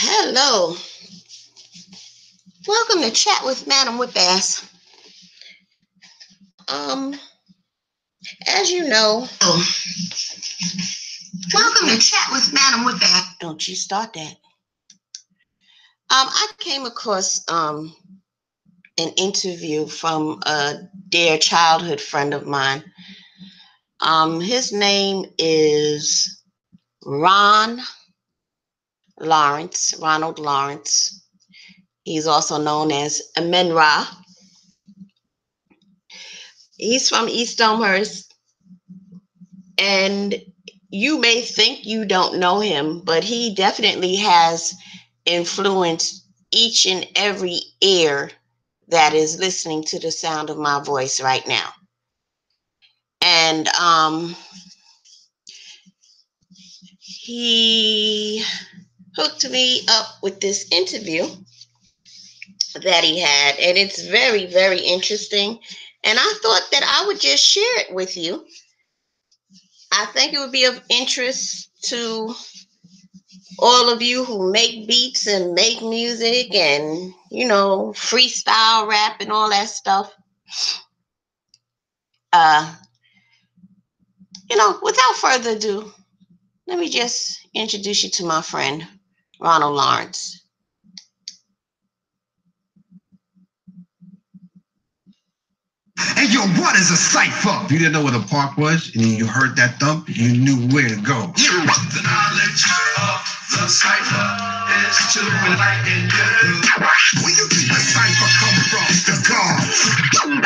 Hello. Welcome to Chat with Madam Whip-Ass. As you know, welcome to Chat with Madam Whip-Ass. Don't you start that. I came across an interview from a dear childhood friend of mine. His name is Ronald Lawrence. He's also known as Amen-Ra. He's from East Elmhurst, and you may think you don't know him, but he definitely has influenced each and every ear that is listening to the sound of my voice right now. And he hooked me up with this interview that he had, and it's very, very interesting. And I thought that I would just share it with you. I think it would be of interest to all of you who make beats and make music and, freestyle rap and all that stuff. Without further ado, let me just introduce you to my friend, Ronald Lawrence. Hey, yo, what is a cipher? If you didn't know what a park was and you heard that thump, you knew where to go. The knowledge of the cipher is to enlighten you. Where you think the cipher come from? The gods.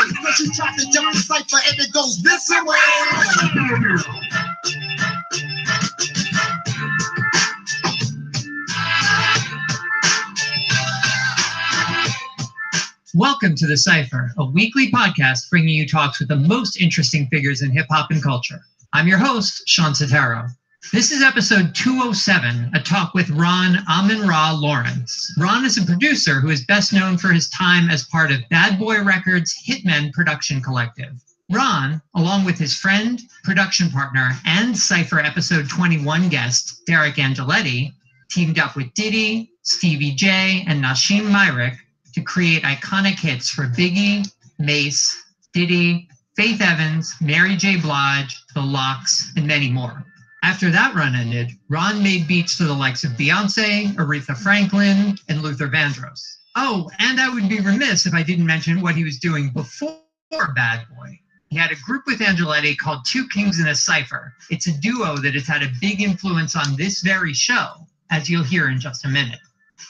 Because you try to jump the cipher and it goes this way. Welcome to The Cypher, a weekly podcast bringing you talks with the most interesting figures in hip-hop and culture. I'm your host, Sean Sotero. This is episode 207, a talk with Ron Amen-Ra Lawrence. Ron is a producer who is best known for his time as part of Bad Boy Records' Hitmen production collective. Ron, along with his friend, production partner, and Cypher episode 21 guest, Derek Angeletti, teamed up with Diddy, Stevie J, and Nashim Myrick to create iconic hits for Biggie, Mace, Diddy, Faith Evans, Mary J. Blige, The Lox, and many more. After that run ended, Ron made beats for the likes of Beyonce, Aretha Franklin, and Luther Vandross. Oh, and I would be remiss if I didn't mention what he was doing before Bad Boy. He had a group with Angeletti called Two Kings in a Cypher. It's a duo that has had a big influence on this very show, as you'll hear in just a minute.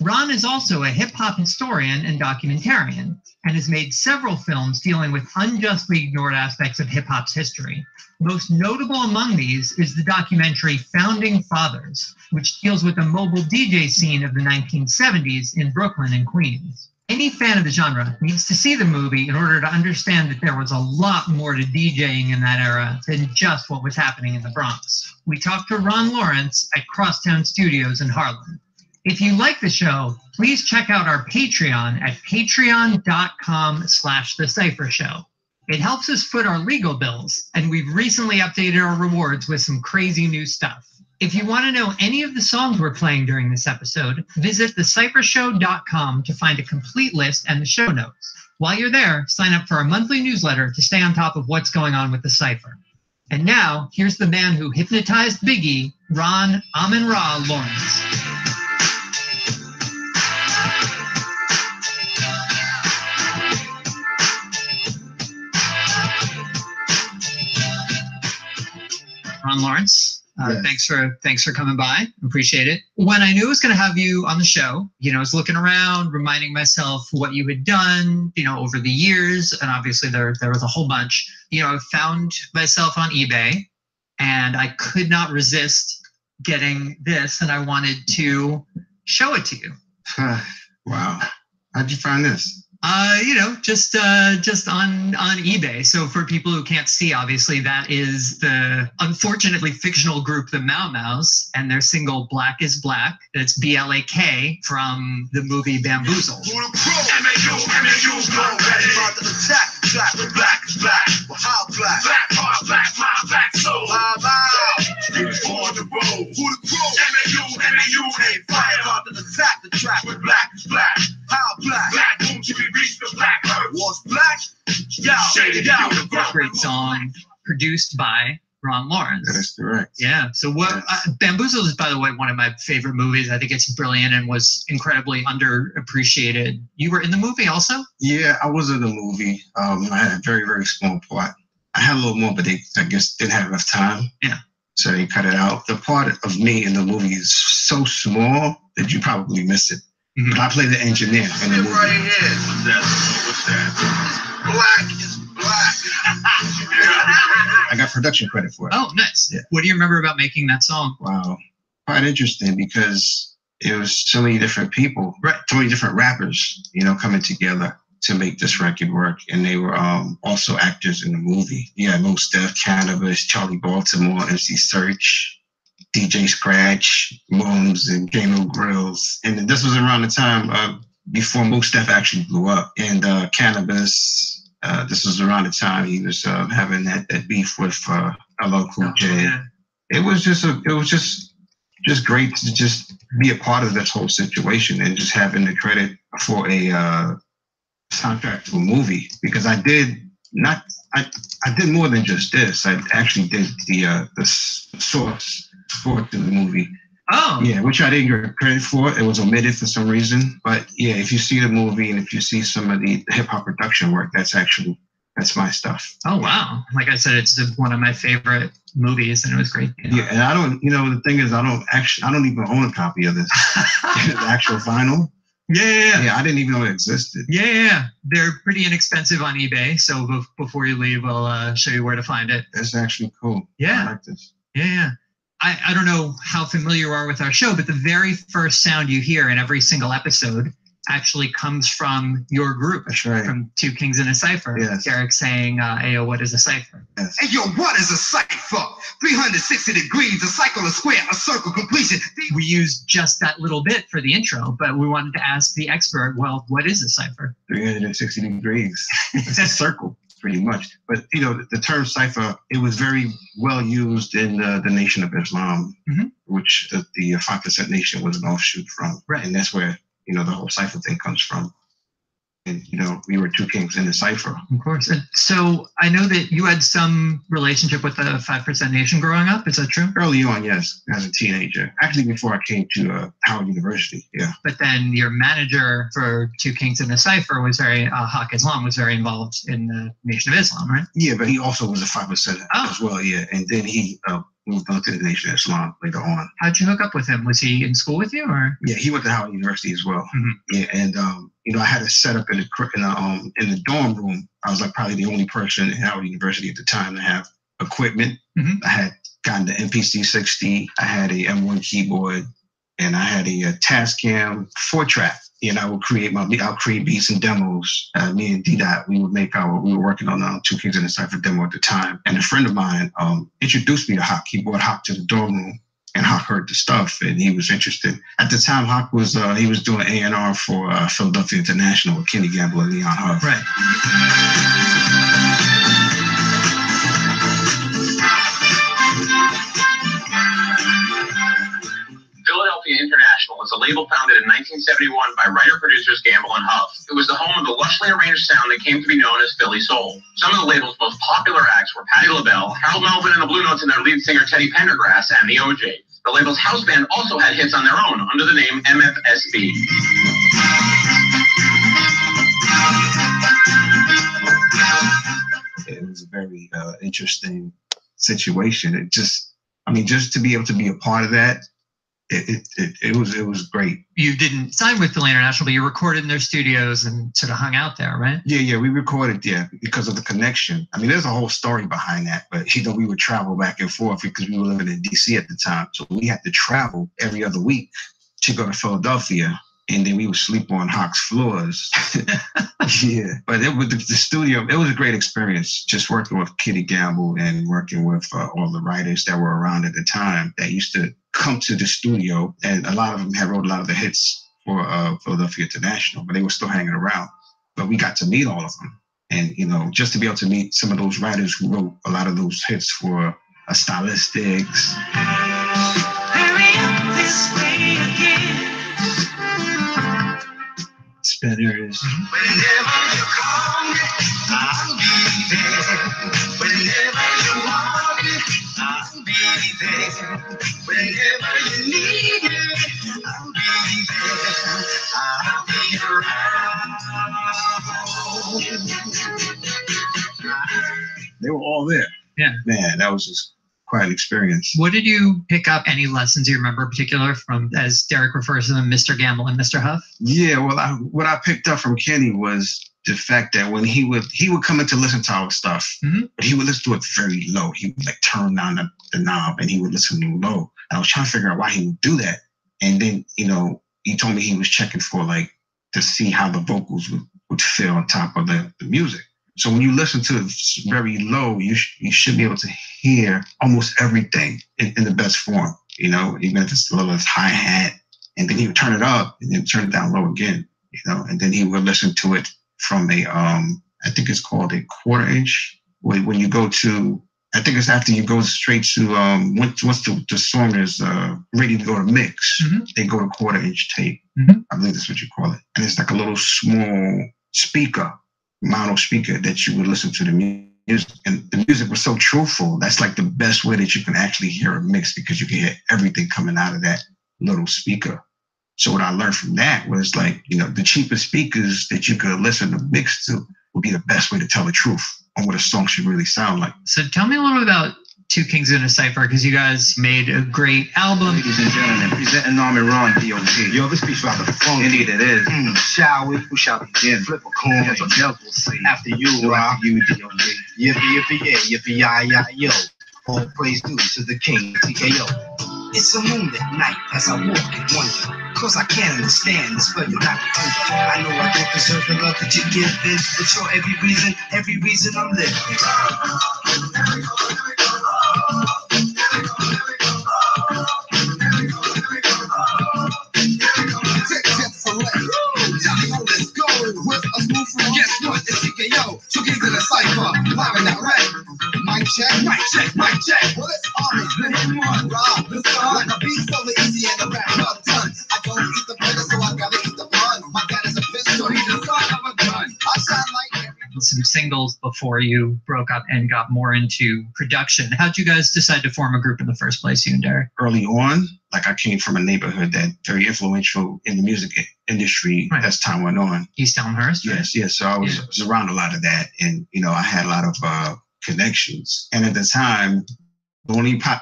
Ron is also a hip-hop historian and documentarian, and has made several films dealing with unjustly ignored aspects of hip-hop's history. Most notable among these is the documentary Founding Fathers, which deals with the mobile DJ scene of the 1970s in Brooklyn and Queens. Any fan of the genre needs to see the movie in order to understand that there was a lot more to DJing in that era than just what was happening in the Bronx. We talked to Ron Lawrence at Crosstown Studios in Harlem. If you like the show, please check out our Patreon at patreon.com/The Cypher Show. It helps us foot our legal bills, and we've recently updated our rewards with some crazy new stuff. If you want to know any of the songs we're playing during this episode, visit thecyphershow.com to find a complete list and the show notes. While you're there, sign up for our monthly newsletter to stay on top of what's going on with the Cypher. And now, here's the man who hypnotized Biggie, Ron Amen-Ra Lawrence. Ron Lawrence, yes. Thanks for coming by. Appreciate it. When I knew I was going to have you on the show, I was looking around, reminding myself what you had done, over the years, and obviously there was a whole bunch. I found myself on eBay, and I could not resist getting this, and I wanted to show it to you. Wow. How'd you find this? Just on eBay. So for people who can't see, obviously, that is the unfortunately fictional group, the Mau Maus, and their single Black is Black. That's BLAK from the movie Bamboozled. song produced by Ron Lawrence. That is correct. Yeah. So what? Bamboozled is, by the way, one of my favorite movies. I think it's brilliant and was incredibly underappreciated. You were in the movie also? Yeah, I was in the movie. I had a very, very small part. I had a little more, but they, I guess, didn't have enough time. Yeah. So they cut it out. The part of me in the movie is so small that you probably miss it. Mm-hmm. But I play the engineer in the movie. Right here. What's that? Black is black. I got production credit for it. Oh, nice. Yeah. What do you remember about making that song? Wow. Quite interesting because it was so many different people, so many different rappers, coming together to make this record work. And they were also actors in the movie. Yeah, Mos Def, Cannabis, Charlie Baltimore, MC Search, DJ Scratch, Moms, and J-Lo Grills. And this was around the time before Mos Def actually blew up. And Cannabis, this was around the time he was having that beef with LL Cool J. Yeah. It was just great to just be a part of this whole situation and just having the credit for a soundtrack to a movie, because I did more than just this. I actually did the source for the movie. Oh. Yeah, which I didn't get credit for. It was omitted for some reason. But yeah, if you see the movie and if you see some of the hip hop production work, that's my stuff. Oh, wow. Like I said, it's one of my favorite movies and it was great. Yeah, and I don't, the thing is, I don't even own a copy of this. The actual vinyl. Yeah, I didn't even know it existed. Yeah. They're pretty inexpensive on eBay. So before you leave, I'll show you where to find it. That's actually cool. Yeah. I like this. Yeah. I don't know how familiar you are with our show, but the very first sound you hear in every single episode actually comes from your group. That's right. From Two Kings in a Cipher. Yes. Derek saying, Ayo, what is a cipher? Yes. Hey, yo, what is a cipher? 360 degrees, a cycle, a square, a circle, completion. We used just that little bit for the intro, but we wanted to ask the expert, well, what is a cipher? 360 degrees. It's a circle, pretty much. But, the term cipher, it was very well used in the Nation of Islam, mm-hmm. which the 5% Nation was an offshoot from. Right. And that's where, the whole cipher thing comes from. And, we were two kings in the cipher. Of course. And so I know that you had some relationship with the 5% Nation growing up. Is that true? Early on, yes, as a teenager. Actually, before I came to Howard University, yeah. But then your manager for Two Kings in the Cipher was Haq Islam was very involved in the Nation of Islam, right? Yeah, but he also was a 5% as well, yeah. And then he moved on to the Nation of Islam later on. How'd you hook up with him? Was he in school with you, or? Yeah, he went to Howard University as well. Mm-hmm. Yeah, and I had a setup in the dorm room. I was like probably the only person at Howard University at the time to have equipment. Mm-hmm. I had gotten the MPC 60. I had a M1 keyboard, and I had a Tascam 4-track. I'll create beats and demos. Me and D-Dot, we were working on Two Kings in a Cipher demo at the time. And a friend of mine introduced me to Haq. He brought Haq to the dorm room, and Haq heard the stuff, and he was interested. At the time, Haq was doing A&R for Philadelphia International with Kenny Gamble and Leon Huff. Right. Philadelphia International was a label founded in 1971 by writer-producers Gamble and Huff. It was the home of the lushly arranged sound that came to be known as Philly Soul. Some of the label's most popular acts were Patti LaBelle, Harold Melvin and the Blue Notes and their lead singer Teddy Pendergrass, and the O'Jays. The label's house band also had hits on their own under the name MFSB. It was a very interesting situation. Just to be able to be a part of that, it was great. You didn't sign with Philly International, but you recorded in their studios and sort of hung out there, right? Yeah, we recorded because of the connection. There's a whole story behind that, but we would travel back and forth because we were living in DC at the time, so we had to travel every other week to go to Philadelphia, and then we would sleep on Haq's floors. Yeah, but with the studio, it was a great experience just working with Kenny Gamble and working with all the writers that were around at the time that used to come to the studio, and a lot of them had wrote a lot of the hits for Philadelphia International, but they were still hanging around. But we got to meet all of them, and just to be able to meet some of those writers who wrote a lot of those hits for Stylistics. spinners. Whenever you call me, I'll be there. Whenever you want me, I'll be there. Whenever you need me, I'll be there. I'll be around. They were all there. Yeah. Man, that was just quite an experience. What did you pick up? Any lessons you remember in particular from, as Derek refers to them, Mr. Gamble and Mr. Huff? Yeah, well, what I picked up from Kenny was the fact that when he would come in to listen to our stuff, but he would listen to it very low. He would like turn down the knob and he would listen low. And I was trying to figure out why he would do that. And then, you know, he told me he was checking for like to see how the vocals would feel on top of the music. So when you listen to it very low, you should be able to hear almost everything in the best form, you know, even if it's a little hi-hat. And then he would turn it up and then turn it down low again, you know, and then he would listen to it from a, I think it's called a 1/4 inch. When you go to, I think it's after you go straight to, once the song is ready to go to mix, they go to 1/4 inch tape. I believe that's what you call it. And it's like a little small speaker, mono speaker that you would listen to the music. And the music was so truthful. That's like the best way that you can actually hear a mix because you can hear everything coming out of that little speaker. So what I learned from that was like, you know, the cheapest speakers that you could listen to mix to would be the best way to tell the truth on what a song should really sound like. So tell me a little bit about Two Kings in a Cypher, because you guys made a great album. Ladies and gentlemen, presenting Army Ron D.O.G. Yo, this piece about the funk. Indeed it is. Shall we? Who shall begin? Flip a coin. Yes, the devil will see. After you, Rob. You, D.O.G. Yippee-yippee-yay, yippee-yi-yi-yo. All praise due to the king, TKO. It's a moonlit night as I walk and wonder. Cause I can't understand the spell you're not under. I know I don't deserve the love that you're giving, but you're every reason I'm living. Guess what? It's TKO. Two Kings in a Cypher. Live in that red. Mic check, mic check, mic check. Well, it's Army, been one, Rob, the sun. Like a beat so easy and a rap well done. I don't eat the burger, so I gotta eat the bun. My dad is a pistol, he's the son of a gun. I shine like some singles before you broke up and got more into production. How'd you guys decide to form a group in the first place, you and Derek? Early on, like I came from a neighborhood that very influential in the music industry as time went on. East Elmhurst? Right? Yes. So I was around a lot of that. And, you know, I had a lot of connections. And at the time, the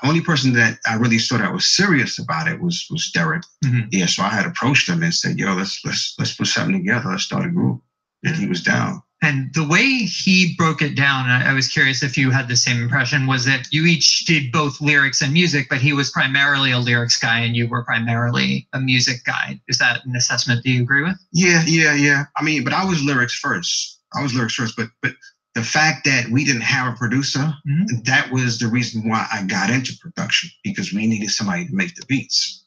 only person that I really saw that was serious about it was Derek. Yeah, so I had approached him and said, yo, let's put something together. Let's start a group. And he was down. And the way he broke it down, I was curious if you had the same impression, was that you each did both lyrics and music, but he was primarily a lyrics guy and you were primarily a music guy. Is that an assessment that you agree with? Yeah. I mean, but I was lyrics first. But the fact that we didn't have a producer, that was the reason why I got into production, because we needed somebody to make the beats.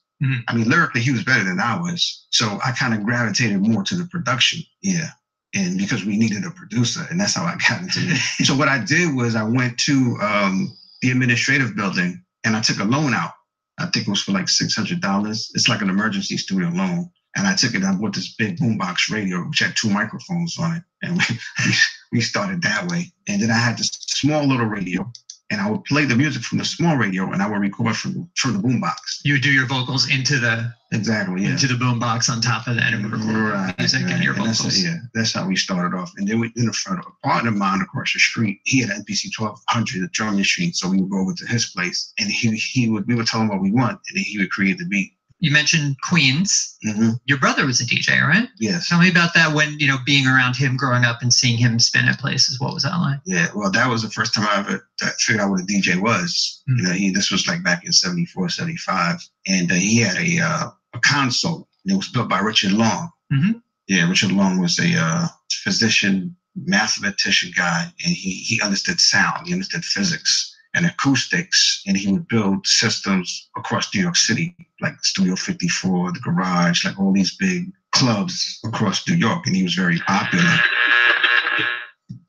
I mean, lyrically, he was better than I was. So I kind of gravitated more to the production. Yeah. And because we needed a producer, and that's how I got into it. So what I did was I went to the administrative building and I took a loan out. I think it was for like $600. It's like an emergency studio loan. And I took it, I bought this big boombox radio, which had 2 microphones on it. And we started that way. And then I had this small little radio. And I would play the music from the small radio and I would record from the boombox. You would do your vocals into the into the boombox on top of that and record music and your vocals. That's how we started off. And then in the front of a partner of mine across the street, he had an MPC 1200, a drum machine. So we would go over to his place and we would tell him what we want and then he would create the beat. You mentioned Queens. Your brother was a DJ, right? Yes. Tell me about that when, being around him growing up and seeing him spin at places. What was that like? Yeah, well, that was the first time I ever figured out what a DJ was. This was like back in 74, 75. And he had a console. It was built by Richard Long. Yeah, Richard Long was a physician, mathematician guy, and he understood sound. He understood physics and acoustics, and he would build systems across New York City, like Studio 54, The Garage, like all these big clubs across New York, and he was very popular.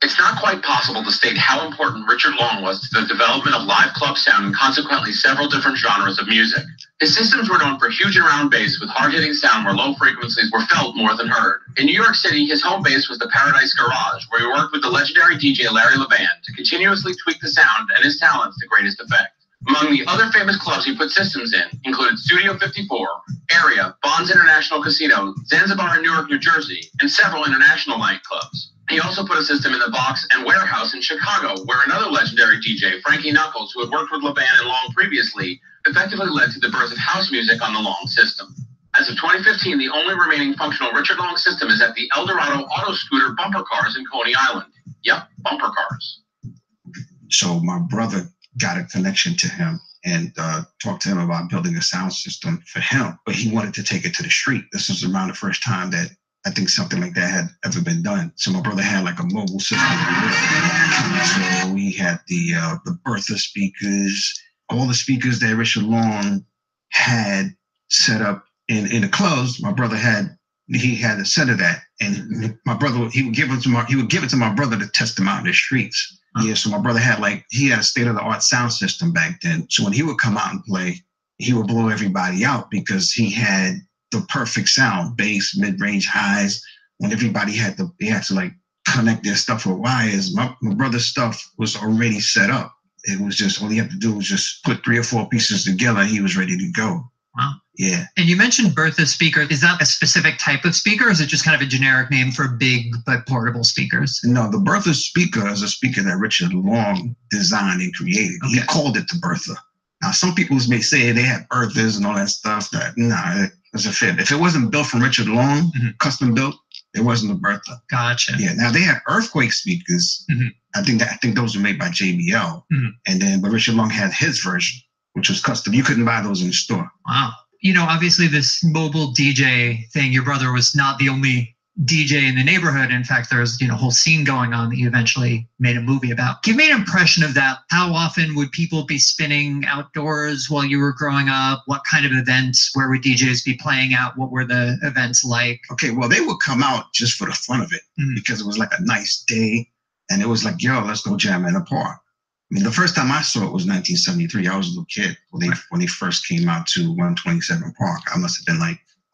It's not quite possible to state how important Richard Long was to the development of live club sound and consequently several different genres of music. His systems were known for huge and round bass with hard-hitting sound where low frequencies were felt more than heard. In New York City, his home base was the Paradise Garage, where he worked with the legendary DJ Larry Levan to continuously tweak the sound and his talents to greatest effect. Among the other famous clubs he put systems in included Studio 54, Area, Bonds International Casino, Zanzibar in Newark, New Jersey, and several international nightclubs. He also put a system in the Box and Warehouse in Chicago, where another legendary DJ, Frankie Knuckles, who had worked with Levan and Long previously, effectively led to the birth of house music on the Long system. As of 2015, the only remaining functional Richard Long system is at the Eldorado Auto Scooter bumper cars in Coney Island. Yep, bumper cars. So my brother got a connection to him and talked to him about building a sound system for him, but he wanted to take it to the street. This was around the first time that I think something like that had ever been done. So my brother had like a mobile system. So we had the Bertha speakers, all the speakers that Richard Long had set up in the clubs. My brother had a set of that, and my brother he would give it to my brother to test them out in the streets. Yeah, so my brother had a state-of-the-art sound system back then. So when he would come out and play, he would blow everybody out because he had the perfect sound, bass, mid-range, highs. When everybody had to connect their stuff with wires, my brother's stuff was already set up. It was just, all you have to do was just put 3 or 4 pieces together and he was ready to go. Wow. Yeah. And you mentioned Bertha speaker. Is that a specific type of speaker, or is it just kind of a generic name for big but portable speakers? No, the Bertha speaker is a speaker that Richard Long designed and created. Okay. He called it the Bertha. Now, some people may say they had Berthas and all that stuff. It doesn't fit. If it wasn't built from Richard Long, custom built, it wasn't a Bertha. Gotcha. Yeah. Now they had Earthquake speakers. I think those were made by JBL. But Richard Long had his version, which was custom. You couldn't buy those in the store. Wow. You know, obviously this mobile DJ thing, your brother was not the only DJ in the neighborhood. In fact, there's, a whole scene going on that you eventually made a movie about. Give me an impression of that. How often would people be spinning outdoors while you were growing up? What kind of events? Where would DJs be playing out? What were the events like? Okay, well, they would come out just for the fun of it because it was like a nice day. And it was like, yo, let's go jam in the park. I mean, the first time I saw it was 1973. I was a little kid when they first came out to 127 Park. I must have been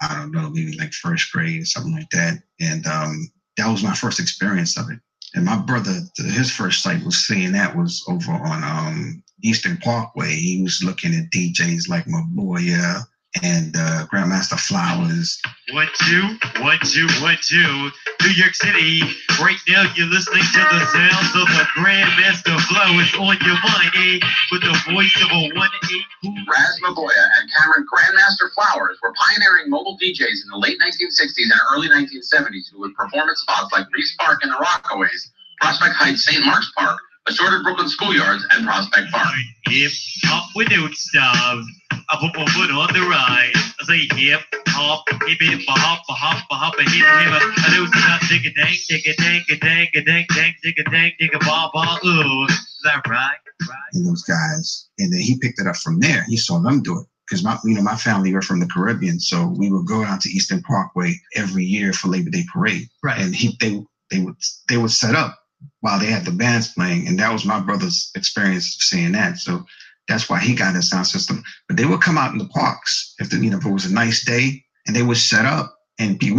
I don't know, maybe first grade or something like that. And that was my first experience of it. And my brother, his first sight was seeing that was over on Eastern Parkway. He was looking at DJs like Maboya and Grandmaster Flowers. 1, 2, 1, 2, 1, 2. New York City. Right now you're listening to the sounds of the Grandmaster Flowers on your mind, with the voice of a 1-8. Raz Maboya and Cameron Grandmaster Flowers were pioneering mobile DJs in the late 1960s and early 1970s who would perform at spots like Reese Park in the Rockaways, Prospect Heights St. Mark's Park, assorted Brooklyn schoolyards, and Prospect Park. Hip hop without stop. I put my foot on the ride. I say hip hop, hip hip hop, hop, hop, hip hip. I don't stop, dig a dang, dig a dang, a dang, a dang, dang, dig a dang, dig a ba ba. Ooh, is that right? And those guys, and then he picked it up from there. He saw them do it because my family were from the Caribbean, so we would go out to Eastern Parkway every year for Labor Day parade. Right. And they would set up while they had the bands playing, and that was my brother's experience of seeing that. So that's why he got his sound system. But they would come out in the parks if it was a nice day, and they would set up, and people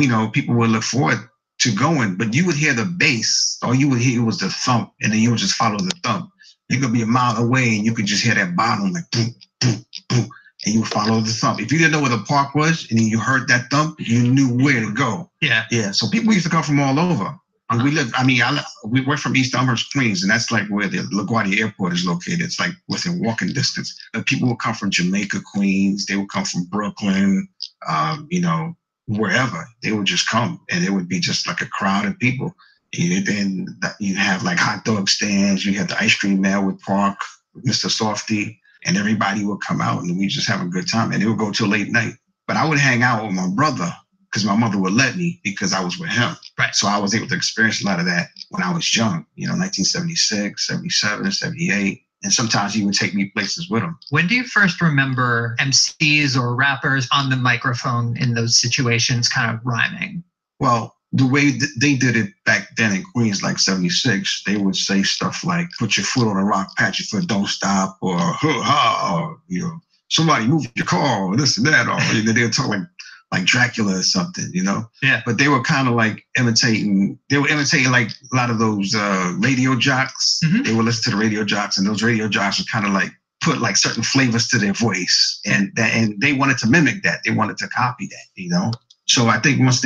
would look forward to going. But you would hear the bass, all you would hear was the thump, and then you would just follow the thump. You could be a mile away, and you could just hear that bottom like boom, boom, boom, and you would follow the thump. If you didn't know where the park was, and then you heard that thump, you knew where to go. Yeah. So people used to come from all over. And we're from East Elmhurst, Queens, and that's where the LaGuardia Airport is located. It's within walking distance. People would come from Jamaica, Queens. They would come from Brooklyn, wherever. They would just come, and it would be just like a crowd of people. And then you have hot dog stands. You have the ice cream man with Park, Mr. Softy, and everybody would come out, and we just have a good time. And it would go till late night. But I would hang out with my brother, because my mother would let me because I was with him. Right. So I was able to experience a lot of that when I was young, 1976, 77, 78. And sometimes he would take me places with him. When do you first remember MCs or rappers on the microphone in those situations kind of rhyming? Well, the way they did it back then in Queens, 76, they would say stuff like, put your foot on a rock, pat your foot, don't stop, or ha, or, somebody moved your car or this and that, or they'll talk like Dracula or something, Yeah. But they were kind of like imitating like a lot of those radio jocks. Mhm. They would listen to the radio jocks, and those radio jocks would kind of like put like certain flavors to their voice, and they wanted to mimic that. They wanted to copy that, So I think once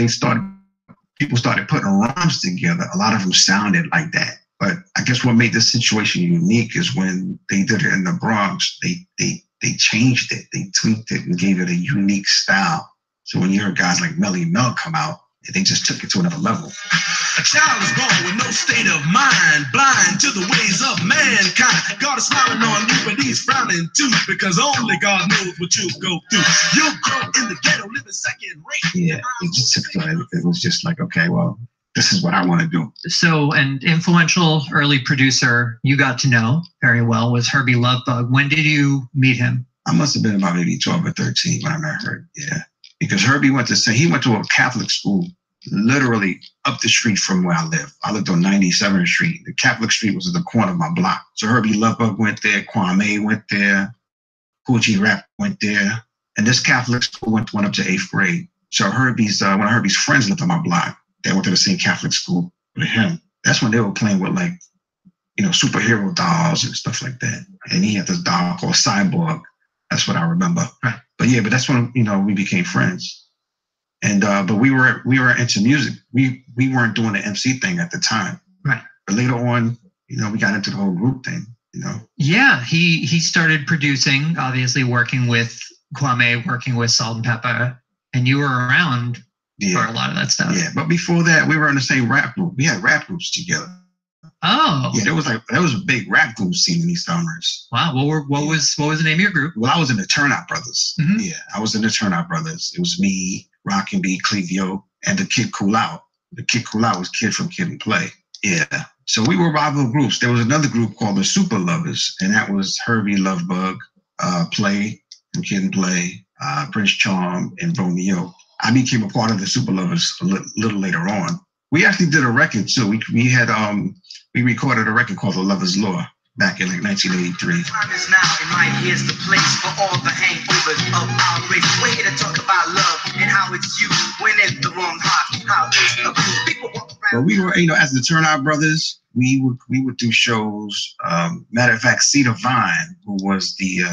people started putting rhymes together, a lot of them sounded like that. But I guess what made this situation unique is when they did it in the Bronx, they changed it, they tweaked it and gave it a unique style. So when you heard guys like Melly Mel come out, they just took it to another level. A child is born with no state of mind, blind to the ways of mankind. God is smiling on you, but he's frowning too, because only God knows what you'll go through. You'll grow in the ghetto, living second rate. Yeah, it just took to it. It was just like, okay, well, this is what I want to do. So an influential early producer you got to know very well was Herbie Lovebug. When did you meet him? I must have been about maybe 12 or 13 when I met Herbie, yeah. Because Herbie went to a Catholic school literally up the street from where I live. I lived on 97th Street. The Catholic street was at the corner of my block. So Herbie Lovebug went there, Kwame went there, Kool G Rap went there. And this Catholic school went up to 8th grade. So one of Herbie's friends lived on my block. They went to the same Catholic school with him. That's when they were playing with like, superhero dolls and stuff like that. And he had this doll called Cyborg. That's what I remember. Right. But that's when, we became friends. And, but we were into music. We weren't doing the MC thing at the time. Right. But later on, we got into the whole group thing, Yeah. He started producing, obviously working with Kwame, working with Salt and Pepper, and you were around for a lot of that stuff. Yeah. But before that, we were in the same rap group. We had rap groups together. Oh. Yeah, there was a big rap group scene in East Elmhurst. Wow. What was the name of your group? Well, I was in the Turnout Brothers. Mm-hmm. Yeah, I was in the Turnout Brothers. It was me, Rockin' B, Clevio, and the Kid Cool Out. The Kid Cool Out was Kid from Kid and Play. Yeah. So we were rival groups. There was another group called the Super Lovers, and that was Herbie Lovebug, Play from Kid and Play, Prince Charm, and Romeo. I became a part of the Super Lovers a little later on. We actually did a record too. We recorded a record called The Lover's Law back in like 1983. Time is now, and right here's the place for all the hangovers of our race. We're here to talk about love and how it's used when in the wrong heart, how it's abused. People walk around. But we were, as the Turnout Brothers, we would do shows. Matter of fact, Cedar Vine, who was he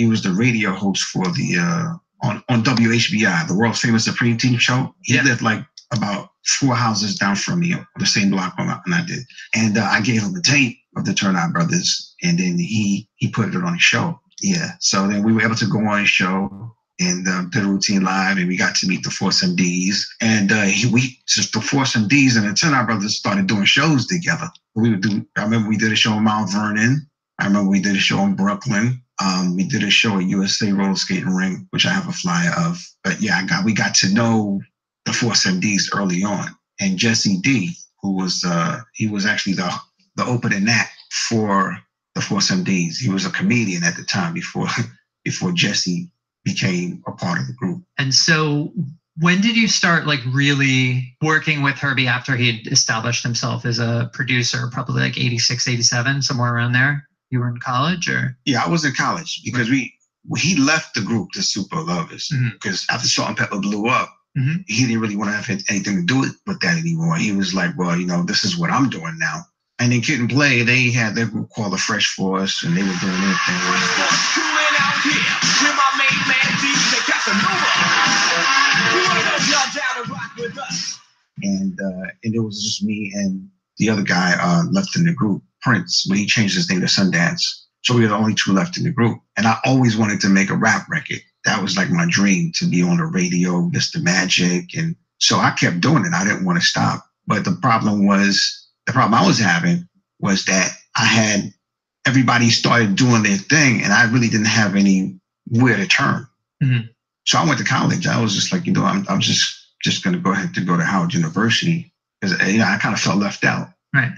was the radio host for the on WHBI, the world famous Supreme Team show. He lived like about 4 houses down from me on the same block and I did. And I gave him the tape of the Turnout Brothers, and then he put it on his show. Yeah. So then we were able to go on his show and did a routine live, and we got to meet the Force MDs. And the Force MDs and the Turnout Brothers started doing shows together. I remember we did a show in Mount Vernon. I remember we did a show in Brooklyn. We did a show at USA Roller Skating Ring, which I have a flyer of. But yeah, we got to know the Force MDs early on. And Jesse D, who was he was actually the opening act for the Force MDs. He was a comedian at the time before Jesse became a part of the group. And so when did you start like really working with Herbie after he had established himself as a producer? Probably like 86, 87, somewhere around there. You were in college, or? Yeah, I was in college because he left the group, the Super Lovers, because after Salt and Pepper blew up, he didn't really want to have anything to do with that anymore. He was like, well, this is what I'm doing now. And then Kid and Play, they had their group called the Fresh Force, and they were doing their thing. And it was just me and the other guy left in the group, Prince, but he changed his name to Sundance. So we were the only 2 left in the group. And I always wanted to make a rap record. That was like my dream, to be on the radio, Mr. Magic. And so I kept doing it. I didn't want to stop. But the problem I was having was that everybody started doing their thing, and I really didn't have anywhere to turn. Mm-hmm. So I went to college. I was just like, I'm just going to go ahead to go to Howard University, because I kind of felt left out. Right.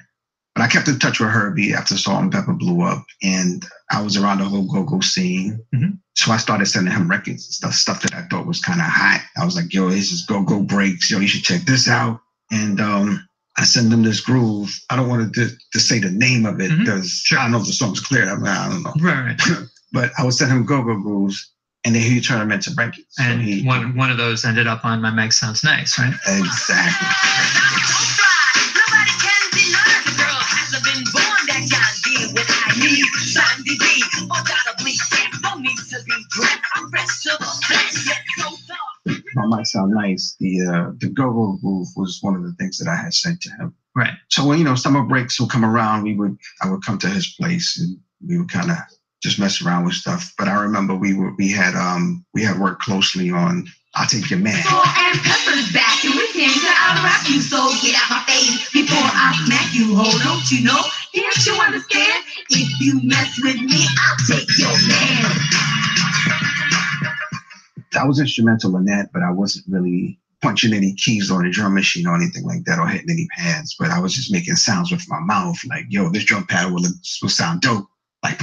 But I kept in touch with Herbie after Salt and Pepper blew up, and I was around the whole go-go scene. Mm-hmm. So I started sending him records, stuff that I thought was kind of hot. I was like, yo, this is go-go breaks. Yo, you should check this out. And I sent him this groove. I don't want to say the name of it because I don't know if the song's clear. I don't know. Right. But I would send him go-go grooves, and then he'd turn them into records. So And one of those ended up on My Meg Sounds Nice, right? Exactly. My Mic Sound Nice. The go-go groove was one of the things that I had sent to him. Right. So when summer breaks would come around, I would come to his place and we would kind of just mess around with stuff. But I remember we had worked closely on I'll Take Your Man. Salt and pepper's back, and we came to out-rock you. So get out my face before I smack you. Oh, don't you know? Can't you understand? If you mess with me, I'll take your man. I was instrumental in that, but I wasn't really punching any keys on the drum machine or anything like that, or hitting any pads. But I was just making sounds with my mouth, like, yo, this drum pad will sound dope. Like,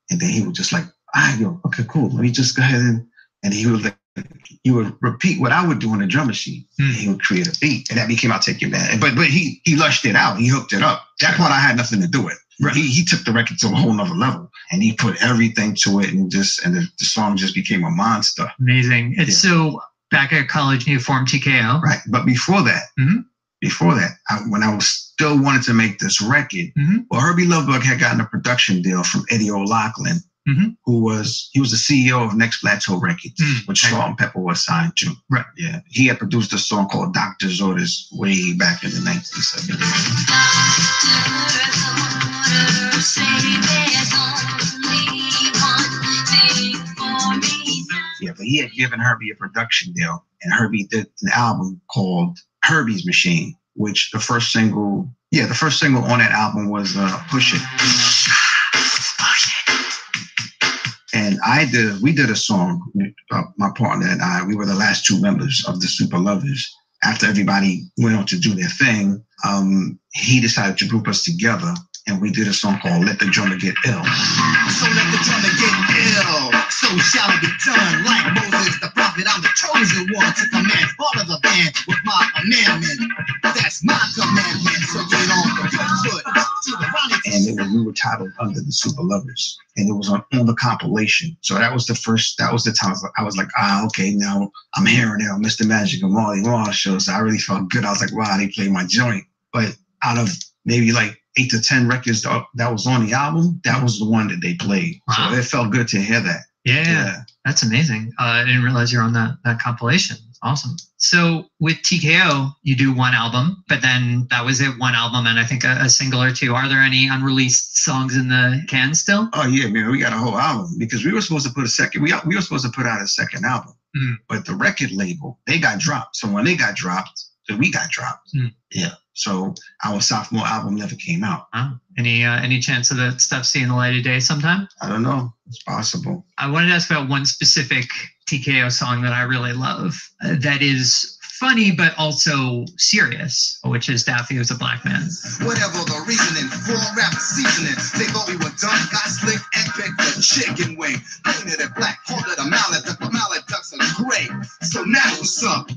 and then he would just like, okay, cool. Let me just go ahead and he would repeat what I would do on the drum machine. And he would create a beat, and that became I'll Take Your Man. But he lushed it out. He hooked it up. That part I had nothing to do with. Right. He took the record to a whole nother level, and he put everything to it, and the song just became a monster. Amazing. And so back at college, you formed TKO. Right. But before that, when I was still wanted to make this record, well, Herbie Lovebug had gotten a production deal from Eddie O'Loughlin, who was the CEO of Next Plateau Records, which Salt and Pepper was signed to. Right. Yeah. He had produced a song called Doctor's Orders way back in the 1970s. Yeah, but he had given Herbie a production deal, and Herbie did an album called Herbie's Machine, which the first single on that album was Push It. And we did a song, my partner and I, we were the last two members of the Super Lovers. After everybody went on to do their thing, he decided to group us together, and we did a song called Let the Drummer Get Ill. So let the drummer get ill, so shall it be done. Like Moses the prophet, I'm the chosen one to command all of the band with my commandment. That's my commandment, so get on the foot to the running. And we were titled Under the Super Lovers, and it was on the compilation. So that was the time I was like, okay, now I'm hearing it on Mr. Magic and Marley Marl show, so I really felt good. I was like, wow, they played my joint. But out of maybe like 8 to 10 records that was on the album, that was the one that they played. Wow. So it felt good to hear that. Yeah. That's amazing. I didn't realize you're on that compilation. Awesome. So with TKO, you do one album, but then that was it, one album, and I think a single or two. Are there any unreleased songs in the can still? Oh yeah, man, we got a whole album because we were supposed to put we were supposed to put out a second album, but the record label, they got dropped. So when they got dropped, then we got dropped. Yeah. So our sophomore album never came out. Wow. Any chance of that stuff seeing the light of day sometime? I don't know. It's possible. I wanted to ask about one specific TKO song that I really love that is funny but also serious, which is Daffy Was a Black Man. Whatever the reasoning, for rap seasoning, they thought we were done, got slick and picked the chicken wing. Painted it black, called it a mallet, the mallet ducks are gray. So now what's up?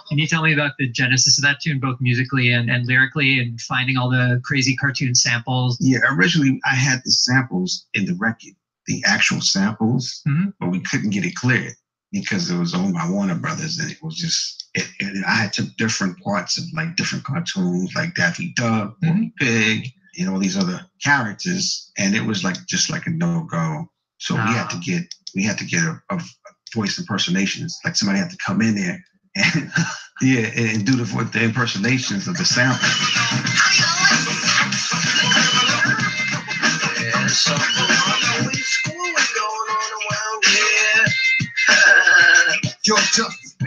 Can you tell me about the genesis of that tune, both musically and lyrically, and finding all the crazy cartoon samples? Yeah, originally I had the samples in the record, the actual samples, but we couldn't get it cleared because it was owned by Warner Brothers, and it was just, I took different parts of like different cartoons, like Daffy Duck, Pig, and all these other characters, and it was like just like a no-go. So we had to get a voice impersonations, like somebody had to come in there and and do the impersonations of the sample.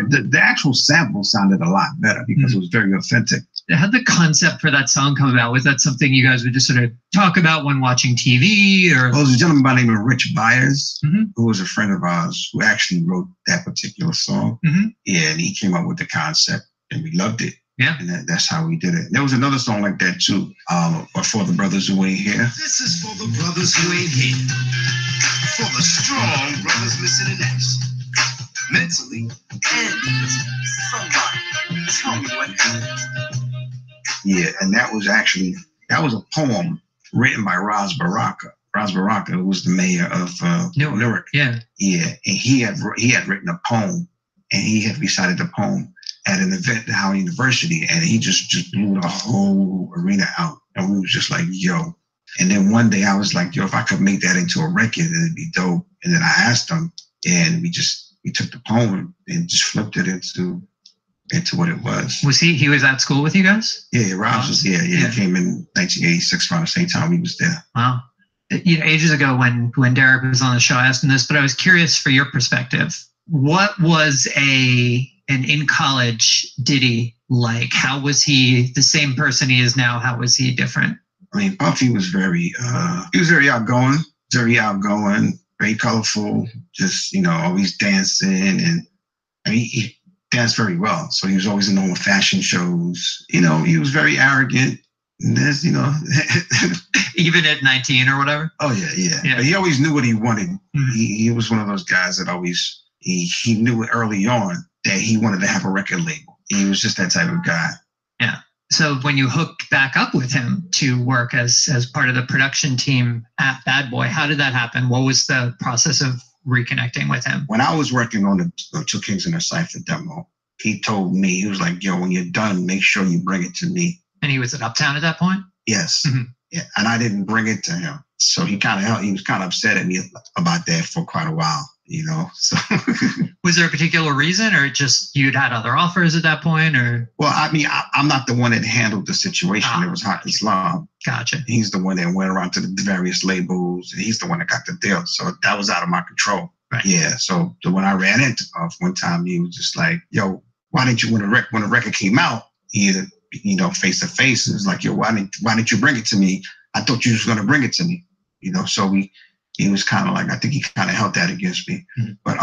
The actual sample sounded a lot better because it was very authentic. How did the concept for that song come about? Was that something you guys would just sort of talk about when watching TV? Or? Well, there's a gentleman by the name of Rich Byers, who was a friend of ours, who actually wrote that particular song. Yeah, and he came up with the concept, and we loved it. Yeah. And that's how we did it. There was another song like that, too, but For the Brothers Who Ain't Here. This is for the brothers who ain't here. For the strong brothers missing an X. Mentally and physically. Somebody tell me what happened. Yeah, and that was a poem written by Ras Baraka. Ras Baraka, who was the mayor of Newark. Yeah. Yeah, and he had written a poem, and he had recited the poem at an event at Howard University, and he just blew the whole arena out. And we was just like, yo. And then one day I was like, yo, if I could make that into a record, it'd be dope. And then I asked him, and we took the poem and just flipped it into what it was. Was he was at school with you guys? Yeah, Ras was there. Yeah, he came in 1986 around the same time he was there. Wow. Ages ago when Derek was on the show, I asked him this, but I was curious for your perspective. What was an in college Diddy like? How was he the same person he is now? How was he different? I mean, Puffy was very outgoing, very colorful, just, always dancing. And I mean, he danced very well. So he was always in all the fashion shows. He was very arrogant. And there's, even at 19 or whatever. Oh yeah. But he always knew what he wanted. Mm-hmm. He was one of those guys that always, he knew early on that he wanted to have a record label. He was just that type of guy. Yeah. So when you hooked back up with him to work as part of the production team at Bad Boy, how did that happen? What was the process of reconnecting with him? When I was working on the Two Kings in a Cypher demo, he told me, he was like, yo, when you're done, make sure you bring it to me. And he was at Uptown at that point? Yes. Mm-hmm. Yeah. And I didn't bring it to him. So he was kind of upset at me about that for quite a while, so. Was there a particular reason, or just you'd had other offers at that point, or? Well, I mean, I'm not the one that handled the situation. It was Hot Islam. Gotcha. He's the one that went around to the various labels. And he's the one that got the deal. So that was out of my control. Right. Yeah. So when I ran into Puff one time, he was just like, yo, why didn't you, when the record came out, face to face, it was like, yo, why didn't you bring it to me? I thought you was going to bring it to me, so he was kind of like, I think he kind of held that against me. Mm-hmm. But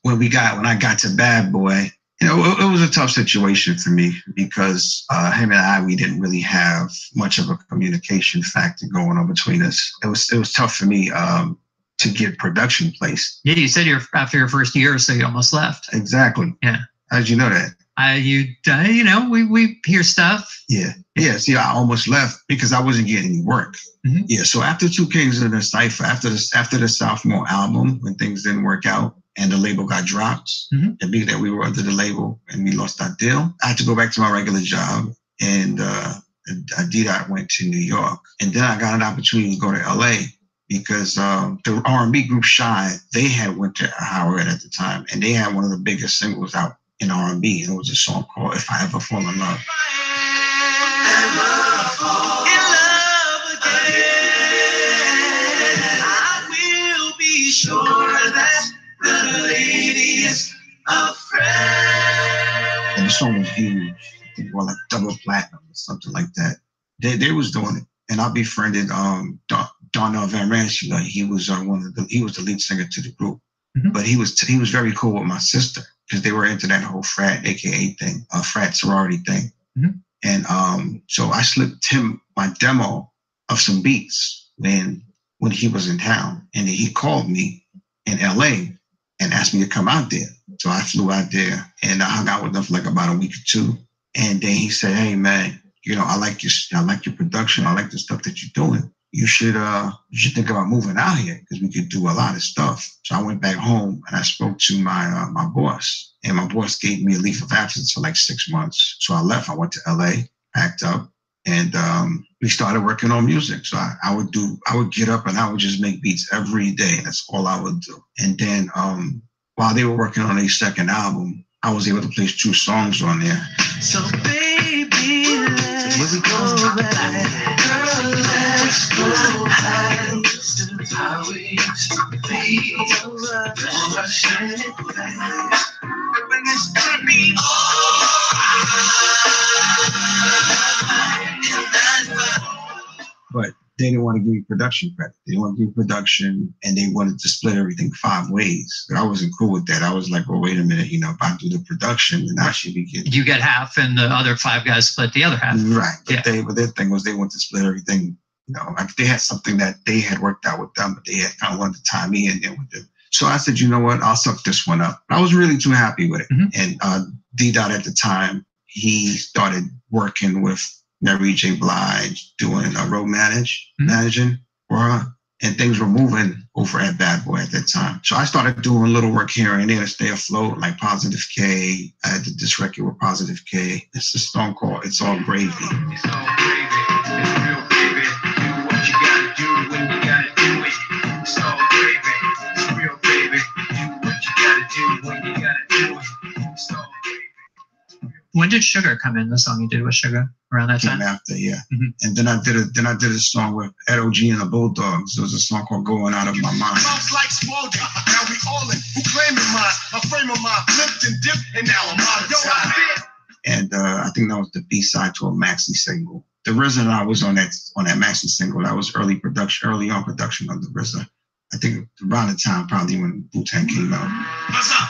when I got to Bad Boy, it was a tough situation for me because him and I, we didn't really have much of a communication factor going on between us. It was tough for me to get production placed. Yeah, you said after your first year or so, you almost left. Exactly. Yeah. How'd you know that? We hear stuff. Yeah. See, I almost left because I wasn't getting any work. Mm-hmm. Yeah. So after Two Kings in a Cypher, after the sophomore album, when things didn't work out and the label got dropped, mm-hmm. and being that we were under the label and we lost our deal, I had to go back to my regular job. And D-Dot went to New York. And then I got an opportunity to go to LA because the R&B group Shy, they had went to Howard at the time, and they had one of the biggest singles out in R&B, and it was a song called If I Ever Fall in Love. I will be sure that the lady is afraid. And the song was huge. I think it was like double platinum or something like that. They was doing it. And I befriended Darnell Van Ransula. He was he was the lead singer to the group. Mm-hmm. But he was very cool with my sister, because they were into that whole frat, AKA thing, frat sorority thing. Mm-hmm. And so I slipped him my demo of some beats when he was in town. And he called me in LA and asked me to come out there. So I flew out there and I hung out with them for like about a week or two. And then he said, hey man, I like your production. I like the stuff that you're doing. You should think about moving out here because we could do a lot of stuff. So I went back home and I spoke to my boss, and my boss gave me a leave of absence for like 6 months. So I left. I went to LA, packed up, and we started working on music. So I would get up and I would just make beats every day. That's all I would do. And then while they were working on their second album, I was able to place 2 songs on there. So baby, let's go back. Girl, let's go back to how we used to be. But they didn't want to give me production credit. They didn't want to give me production, and they wanted to split everything 5 ways. But I wasn't cool with that. I was like, well, wait a minute. If I do the production, then I should be getting... You get half, and the other 5 guys split the other half. Right. But their thing was they wanted to split everything. Like they had something that they had worked out with them, but they had kind of wanted to tie me in there with them. So I said, you know what? I'll suck this one up. I was really too happy with it. Mm-hmm. And D-Dot at the time, he started working with Mary J. Blige doing road managing for her. And things were moving over at Bad Boy at that time. So I started doing little work here and there to stay afloat, like Positive K. I had this record with Positive K. It's a song called It's All Gravy. It's all gravy. It's real gravy. Do what you gotta do when you gotta do it. It's all gravy. It's real gravy. Do what you gotta do when you gotta do it. It's all gravy. When did Sugar come in? The song you did with Sugar around that time? Came after, yeah. Mhm. And then I did a song with Ed O.G. and the Bulldogs. There was a song called Going Out of My Mind. Bounce like Smolder. Now we all in. Who claiming mine? My frame of mind flipped and dipped, and now I'm out of time. And I think that was the B-side to a maxi single. The RZA and I was on that maxi single. That was early on production of the RZA. I think around the time probably when Wu-Tang came out. What's up?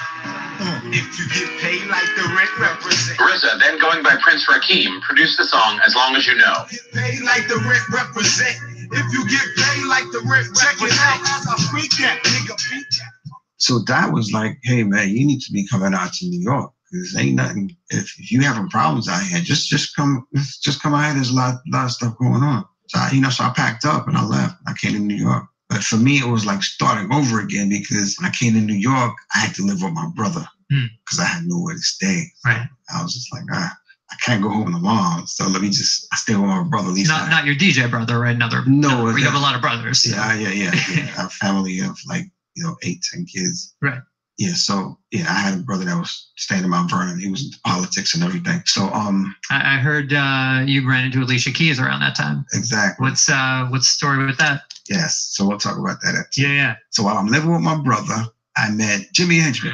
If you get paid like the rent represent. RZA, then going by Prince Rakeem, produced the song As Long As You Know. Get paid like the rent represent. If you get paid like the rent represent. Check it out. I freak that nigga. Beat that. So that was like, hey man, you need to be coming out to New York. Because ain't nothing. If you having problems out here, just come out here. There's a lot of stuff going on. So I packed up and I left. I came to New York. But for me, it was like starting over again because when I came to New York, I had to live with my brother because I had nowhere to stay. Right. I was just like, I can't go home to mom. So let me I stay with my brother. At least Not your DJ brother, right? No, you have a lot of brothers. So. Yeah. I have a family of 8, 10 kids. Right. Yeah, so I had a brother that was staying in Mount Vernon. He was into politics and everything. So I heard you ran into Alicia Keys around that time. Exactly. What's the story with that? Yes, so we'll talk about that after. Yeah. So while I'm living with my brother, I met Jimmy Henchman.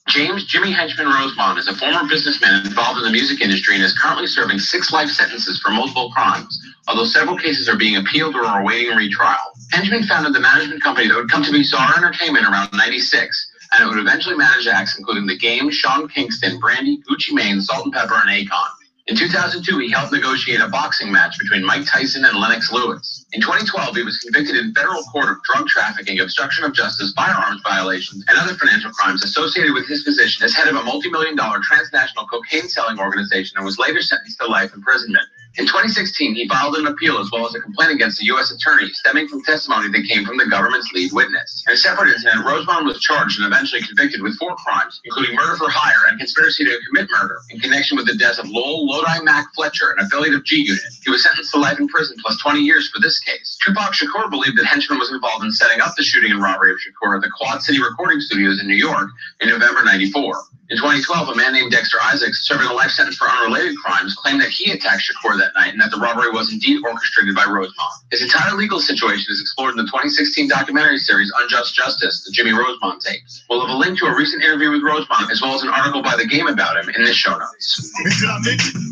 James Jimmy Henchman Rosemont is a former businessman involved in the music industry and is currently serving 6 life sentences for multiple crimes, although several cases are being appealed or are awaiting retrial. Henchman founded the management company that would come to be Czar Entertainment around 96, and it would eventually manage acts including The Game, Sean Kingston, Brandy, Gucci Mane, Salt and Pepper, and Akon. In 2002, he helped negotiate a boxing match between Mike Tyson and Lennox Lewis. In 2012, he was convicted in federal court of drug trafficking, obstruction of justice, firearms violations, and other financial crimes associated with his position as head of a multi-million-dollar transnational cocaine-selling organization and was later sentenced to life imprisonment. In 2016, he filed an appeal as well as a complaint against the U.S. attorney stemming from testimony that came from the government's lead witness. In a separate incident, Rosemont was charged and eventually convicted with 4 crimes, including murder for hire and conspiracy to commit murder in connection with the death of Lowell Lodi Mac Fletcher, an affiliate of G-Unit. He was sentenced to life in prison plus 20 years for this case. Tupac Shakur believed that Henchman was involved in setting up the shooting and robbery of Shakur at the Quad City Recording Studios in New York in November '94. In 2012, a man named Dexter Isaacs, serving a life sentence for unrelated crimes, claimed that he attacked Shakur that night and that the robbery was indeed orchestrated by Rosemont. His entire legal situation is explored in the 2016 documentary series Unjust Justice, the Jimmy Rosemont tapes. We'll have a link to a recent interview with Rosemont, as well as an article by The Game about him in the show notes.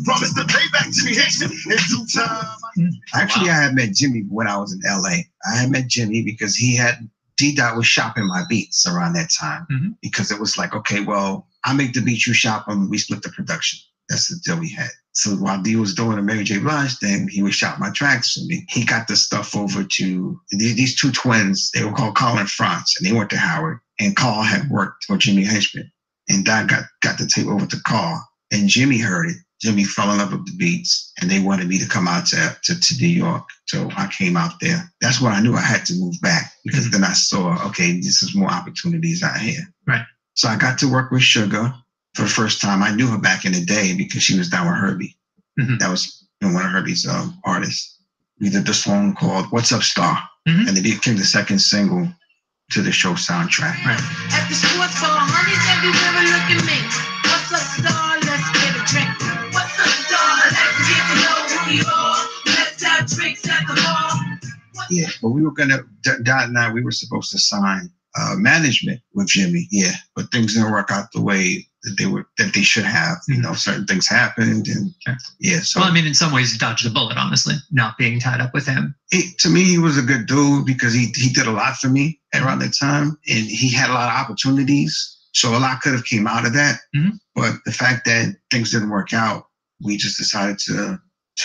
Promise to pay back Jimmy Henchman in due time. Actually, I had met Jimmy when I was in LA. I had met Jimmy because D-Dot was shopping my beats around that time because it was like, okay, well, I make the beats, you shop them, we split the production. That's the deal we had. So while D was doing the Mary J. Blige thing, he would shop my tracks for me. He got the stuff over to these 2 twins. They were called Carl and Franz, and they went to Howard. And Carl had worked for Jimmy Henchman. And Don got the tape over to Carl. And Jimmy heard it. Jimmy fell in love with the beats, and they wanted me to come out to New York. So I came out there. That's when I knew I had to move back because then I saw, okay, this is more opportunities out here. Right. So I got to work with Sugar for the first time. I knew her back in the day because she was down with Herbie. That was one of Herbie's artists. We did the song called What's Up, Star? And it became the second single to the show soundtrack. Right. At the sports bar, honeys everywhere look at me. What's up, star? Let's get a drink. What's up, star? Let's get to know who you are. Let's have drinks at the bar. Yeah, but we were Dot and I, we were supposed to sign management with Jimmy. Yeah, but things didn't work out the way that they should have. Certain things happened, and So well, I mean, in some ways, you dodged a bullet. Honestly, not being tied up with him. To me, he was a good dude because he did a lot for me around that time, and he had a lot of opportunities. So a lot could have came out of that. But the fact that things didn't work out, we just decided to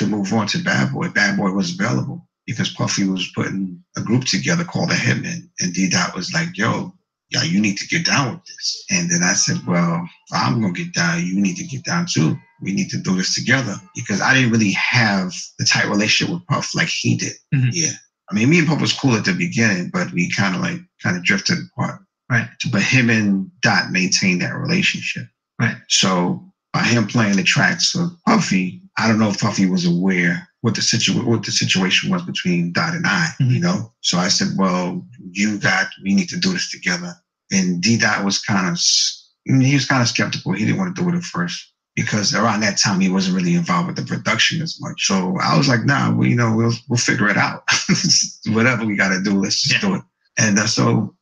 move on to Bad Boy. Bad Boy was available because Puffy was putting a group together called the Hitmen, and D-Dot was like, yo, yeah, you need to get down with this. And then I said, well, if I'm going to get down, you need to get down too. We need to do this together, because I didn't really have the tight relationship with Puff like he did. Mhm. Yeah. I mean, me and Puff was cool at the beginning, but we kind of drifted apart. Right. But him and Dot maintained that relationship. Right. So by him playing the tracks of Puffy, I don't know if Puffy was aware what the situation was between Dot and I, Mhm. you know? So I said, well, we need to do this together. And D Dot was kind of skeptical. He didn't want to do it at first, because around that time he wasn't really involved with the production as much. So I was like, nah, we'll figure it out. Whatever we got to do, let's just do it. And so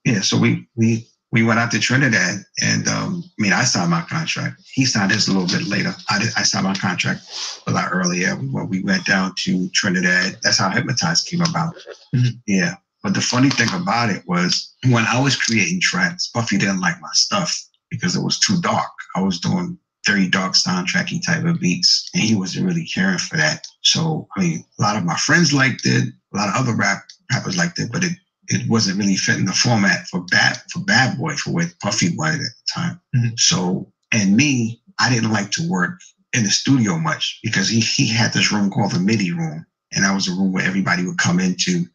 we went out to Trinidad, and I signed my contract. He signed his a little bit later. I signed my contract a lot earlier. We went down to Trinidad. That's how Hypnotize came about. Mhm. Yeah. But the funny thing about it was, when I was creating tracks, Puffy didn't like my stuff because it was too dark. I was doing very dark soundtracky type of beats, and he wasn't really caring for that. So, a lot of my friends liked it. A lot of other rappers liked it, but it wasn't really fitting the format for Bad Boy, for what Puffy wanted at the time. Mhm. So, and me, I didn't like to work in the studio much, because he had this room called the MIDI room, and that was a room where everybody would come into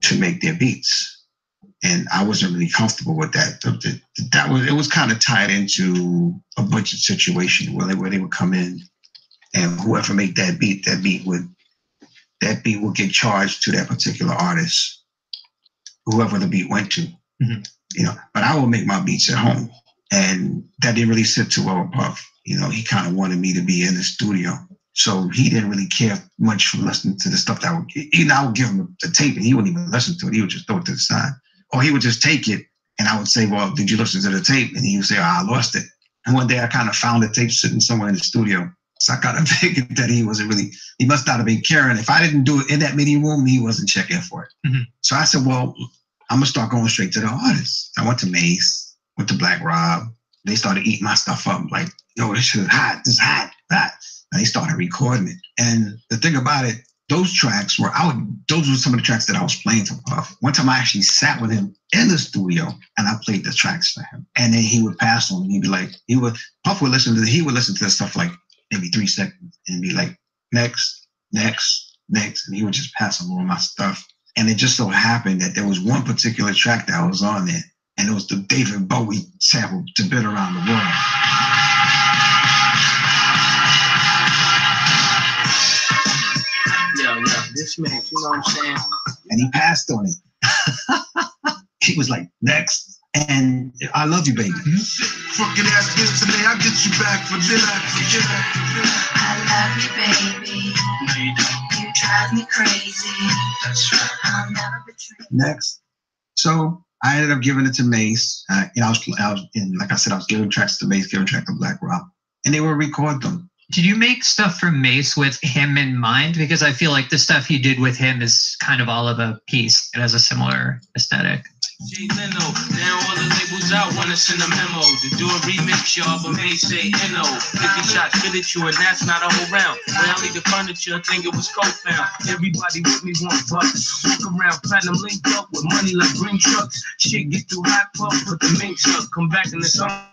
to make their beats. And I wasn't really comfortable with that. It was kind of tied into a budget situation where they would come in, and whoever made that beat would get charged to that particular artist, whoever the beat went to. Mhm. But I would make my beats at home, and that didn't really sit too well with Puff. He kind of wanted me to be in the studio. So he didn't really care much for listening to the stuff that I would give him the tape, and he wouldn't even listen to it. He would just throw it to the side. Or he would just take it, and I would say, well, did you listen to the tape? And he would say, oh, I lost it. And one day I kind of found the tape sitting somewhere in the studio. So I kind of figured that he must not have been caring. If I didn't do it in that MIDI room, he wasn't checking for it. Mhm. So I said, well, I'm going to start going straight to the artists. I went to Mace, went to Black Rob. They started eating my stuff up. Like, yo, this shit is hot. This is hot. And they started recording it. And the thing about it, those were some of the tracks that I was playing for Puff. One time I actually sat with him in the studio, and I played the tracks for him. And then he would pass on, and he'd be like, Puff would listen to the stuff like maybe 3 seconds, and be like, next. And he would just pass along my stuff. And it just so happened that there was one particular track that was on there, and it was the David Bowie sample, "To Bid Around the World." This man, you know what I'm saying? And he passed on it. He was like, next. And I love you, baby. Fucking ass bitch today, I'll get you back for dinner. I love you, baby. You drive me crazy. I'll never betray you. Next. So I ended up giving it to Mace. I was giving tracks to Mace, giving tracks to Black Rob, and they would record them. Did you make stuff for Mace with him in mind? Because I feel like the stuff you did with him is kind of all of a piece. It has a similar aesthetic. Jay Leno, now all the labels out wanna send a memo to do a remix, y'all, but may say NO. 50 shots good at you, and that's not a whole round. Rally the furniture, I think it was co-found. Everybody with me want bucks. Walk around, platinum linked up with money like green trucks. Shit get too hot, puff, put the minks up. Come back in the summer.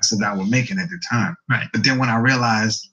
tracks that I was making at the time. Right. But then when I realized,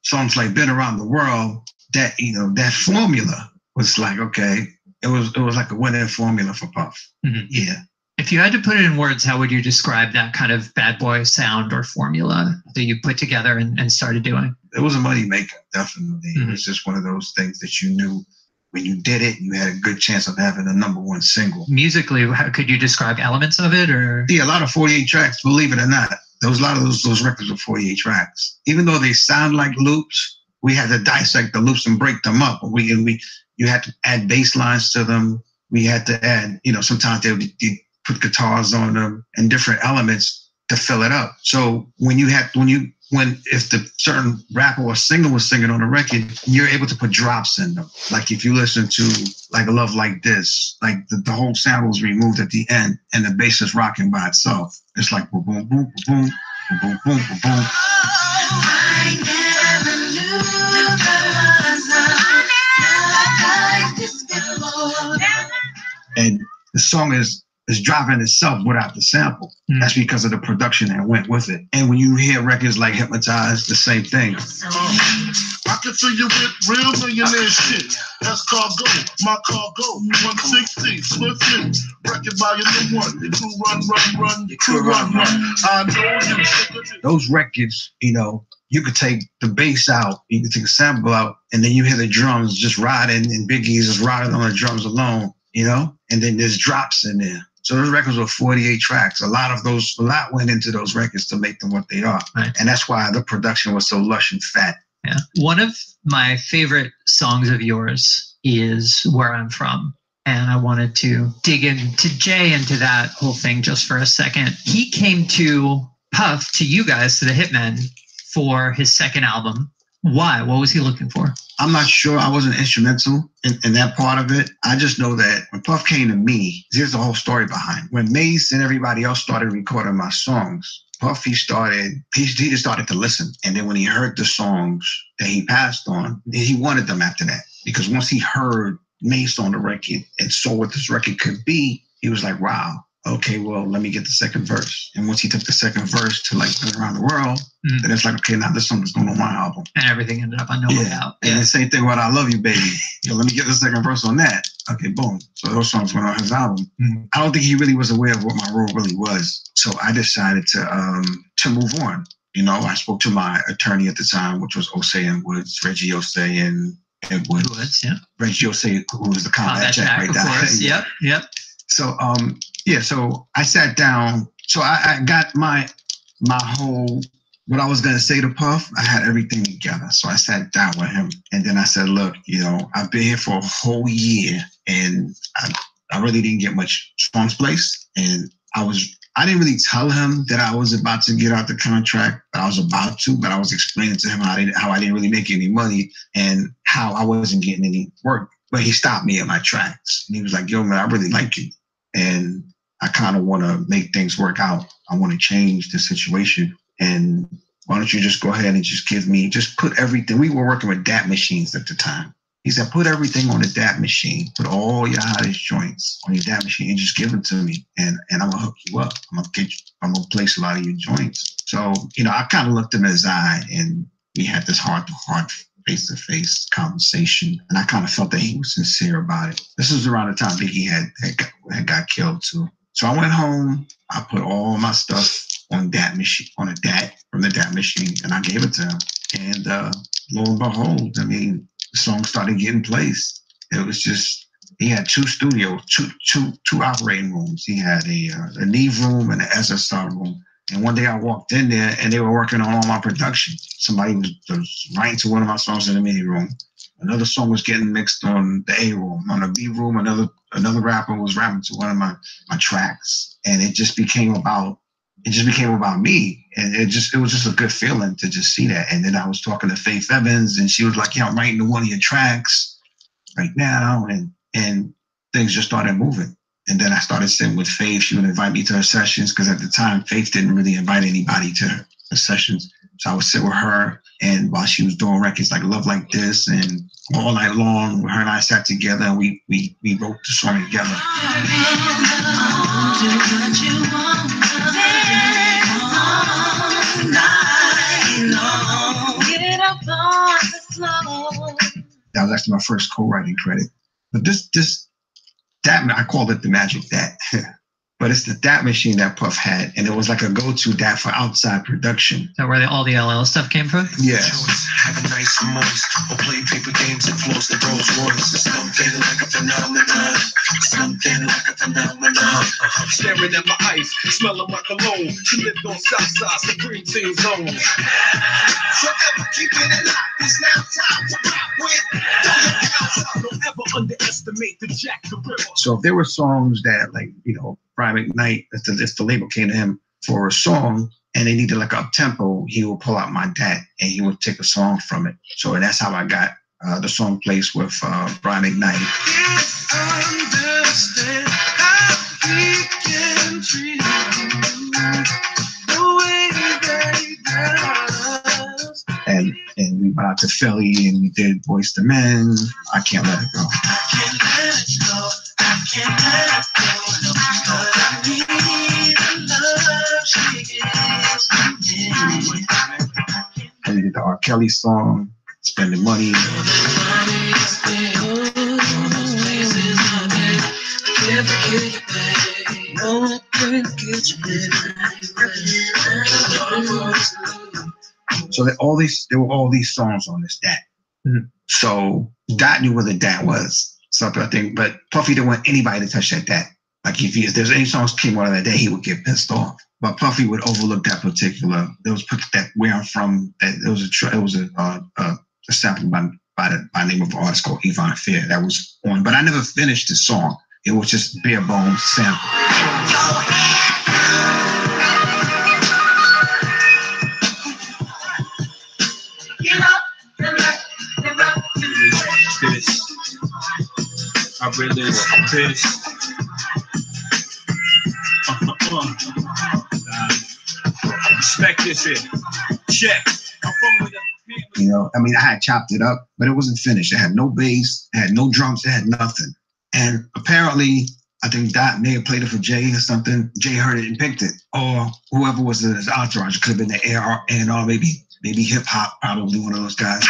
songs like Been Around the World, that, that formula was like, okay, it was like a winning formula for Puff. Mm-hmm. Yeah. If you had to put it in words, how would you describe that kind of bad boy sound or formula that you put together and started doing? It was a money maker, definitely. Mm-hmm. It was just one of those things that you knew when you did it, you had a good chance of having a #1 single. Musically, how could you describe elements of it? Or yeah, a lot of 48 tracks, believe it or not. A lot of those records were 48 tracks. Even though they sound like loops, we had to dissect the loops and break them up. You had to add bass lines to them. We had to add, sometimes they would put guitars on them and different elements to fill it up. So if the certain rapper or singer was singing on a record, you're able to put drops in them. Like if you listen to like Love Like This, like the whole sound was removed at the end and the bass is rocking by itself. It's like boom, boom, boom, boom, boom, boom, boom, boom, boom. And the song is driving itself without the sample. Mm. That's because of the production that went with it. And when you hear records like Hypnotize, the same thing. I can fill you with real millionaire shit. That's cargo, my cargo, 160, swiftly. Record by your new one. The crew run, the crew run. I know you. Those records, you could take the bass out, you could take a sample out, and then you hear the drums just riding, and Biggie's just riding on the drums alone, and then there's drops in there. So those records were 48 tracks. A lot went into those records to make them what they are. Right. And that's why the production was so lush and fat. Yeah. One of my favorite songs of yours is Where I'm From. And I wanted to dig into Jay into that whole thing just for a second. He came to Puff, to you guys, to the Hitmen, for his second album. Why? What was he looking for? I'm not sure. I wasn't instrumental in that part of it. I just know that when Puff came to me, here's the whole story behind. When Mace and everybody else started recording my songs, Puff, he just started to listen. And then when he heard the songs that he passed on, he wanted them after that. Because once he heard Mace on the record and saw what this record could be, he was like, wow. Okay, well, let me get the second verse. And once he took the second verse to like Been Around the World, then it's like, okay, now this song is going on my album. And everything ended up on No Way Out. And the same thing with I Love You, Baby. Let me get the second verse on that. Okay, boom. So those songs went on his album. Mm-hmm. I don't think he really was aware of what my role really was. So I decided to move on. I spoke to my attorney at the time, which was Osei and Woods, Reggie Osei and Woods. Yeah. Reggie Osei, who was the Combat Jack right there. Yep. So, so I sat down. So I got my whole, what I was going to say to Puff, I had everything together. So I sat down with him and then I said, look, I've been here for a whole year and I really didn't get much songs placed. And I didn't really tell him that I was about to get out the contract, but I was about to, but I was explaining to him how I didn't really make any money and how I wasn't getting any work. But he stopped me at my tracks and he was like, yo, man, I really like you. And I kind of want to make things work out. I want to change the situation. And why don't you just go ahead and just put everything. We were working with DAT machines at the time. He said, put everything on the DAT machine. Put all your hottest joints on your DAT machine and just give them to me. And I'm going to hook you up. I'm going to place a lot of your joints. So, I kind of looked in his eye and we had this heart-to-heart, face-to-face conversation. And I kind of felt that he was sincere about it. This was around the time Biggie had got killed too. So I went home, I put all my stuff on DAT machine, on a DAT from the DAT machine, and I gave it to him. And lo and behold, the song started getting placed. It was just, he had two studios, two operating rooms. He had a Neve room and an SSR room. And one day I walked in there and they were working on all my production. Somebody was writing to one of my songs in the mini room. Another song was getting mixed on the A room. On the B room, another rapper was rapping to one of my tracks. And it just became about me. And it was just a good feeling to just see that. And then I was talking to Faith Evans and she was like, yeah, I'm writing to one of your tracks right now. And things just started moving. And then I started sitting with Faith. She would invite me to her sessions because at the time, Faith didn't really invite anybody to her sessions. So I would sit with her, and while she was doing records like Love Like This and all night long, her and I sat together and we wrote the song together. was actually my first co-writing credit. But that I called it the Magic Dat. But it's the DAT machine that Puff had, and it was like a go-to DAT for outside production. Is that where all the LL stuff came from? Yeah. Have a nice and moist, or play paper games and floss the Rolls Royce. Something like a phenomenon. Something like a phenomenon. Staring at my ice, smelling my cologne. She lived on Southside, Supreme Team Zone. Forever keeping it locked. It's now time to rock with. Don't ever underestimate the Jack the Ripper. So if there were songs that, like, you know, Brian McKnight, if the label came to him for a song and they needed like a up-tempo, he would pull out my DAT and he would take a song from it. So that's how I got the song placed with Brian McKnight. Understand how he can treat you the way that he does. And we went out to Philly and we did Boyz II Men. I Can't Let It Go. I can't let it go. I can't let it go. But I need the love she gives me. And we did the R. Kelly song, Spending Money. So there were all these songs on this DAT. Mm-hmm. So Dot knew where the DAT was. So I think, but Puffy didn't want anybody to touch that DAT. Like if there's any songs came out of that day, he would get pissed off. But Puffy would overlook that particular. There was that Where I'm From. That it was a sample by the name of an artist called Yvonne Fair that was on. But I never finished the song. It was just bare bones sample. I really was pissed. Respect this here. Check. I'm from with a You know, I mean, I had chopped it up, but it wasn't finished. It had no bass, it had no drums, it had nothing. And apparently, I think Dot may have played it for Jay or something. Jay heard it and picked it. Or whoever was his entourage. It could have been the A&R, maybe hip hop, probably one of those guys.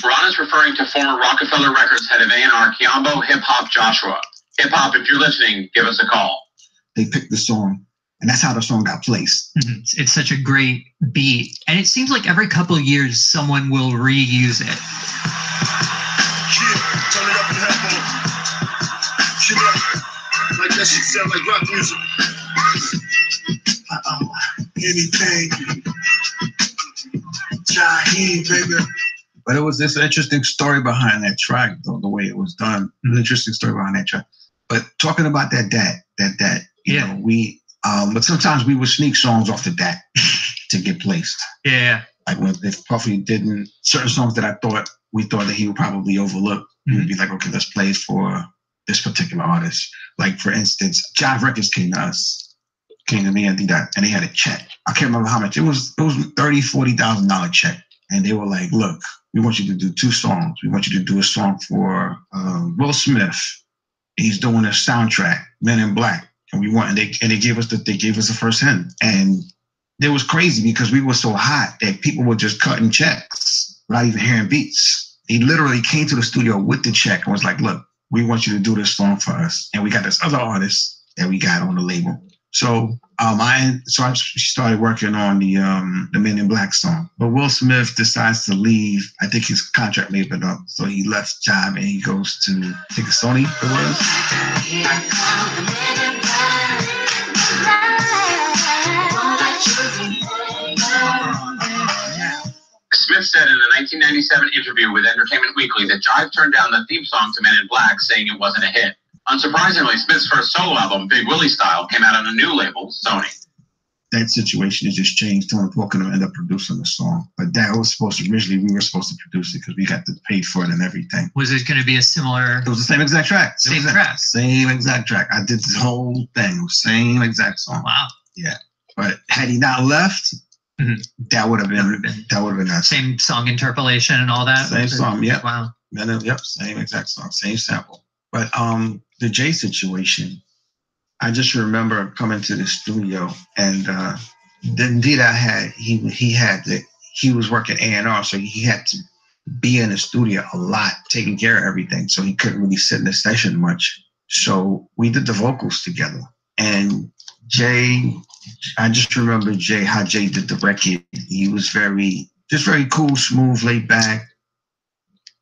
Ron is referring to former Rockefeller Records head of A&R, Kiambo Hip Hop Joshua. Hip Hop, if you're listening, give us a call. They picked the song, and that's how the song got placed. Mm-hmm. It's such a great beat. And it seems like every couple of years, someone will reuse it. Yeah, turn it up and have fun. Shit up. Like that shit sound like rock music. Anything. Jaheim, baby. But it was this interesting story behind that track, though, the way it was done. An interesting story behind that track. But talking about that DAT, you know, we, but sometimes we would sneak songs off the DAT to get placed. Yeah. Like if Puffy didn't, certain songs that we thought that he would probably overlook, we'd be like, okay, let's play it for this particular artist. Like, for instance, Jive Records came to me and did that, and they had a check. I can't remember how much. It was $30,000-$40,000 check. And they were like, look, we want you to do 2 songs. We want you to do a song for Will Smith. He's doing a soundtrack, Men in Black. And they gave us the first hint. And it was crazy because we were so hot that people were just cutting checks without even hearing beats. He literally came to the studio with the check and was like, look, we want you to do this song for us. And we got this other artist that we got on the label. So I started working on the Men in Black song. But Will Smith decides to leave. I think his contract may have been up. So he left Jive and he goes to, I think it's Sony it was. Smith said in a 1997 interview with Entertainment Weekly that Jive turned down the theme song to Men in Black, saying it wasn't a hit. Unsurprisingly, Smith's first solo album, Big Willie Style, came out on a new label, Sony. That situation has just changed. Tony Parker ended up producing the song. But that was originally we were supposed to produce it because we got to pay for it and everything. Was it going to be a similar? It was the same exact track. Same track. Same exact track. I did this whole thing. Same exact song. Wow. Yeah. But had he not left, that would have been us. Same song interpolation and all that. Same song. Yep. Wow. Yep. Same exact song. Same sample. But the Jay situation, I just remember coming to the studio and indeed he was working A&R, so he had to be in the studio a lot, taking care of everything. So he couldn't really sit in the session much. So we did the vocals together. And Jay, I just remember how Jay did the record. He was very cool, smooth, laid back.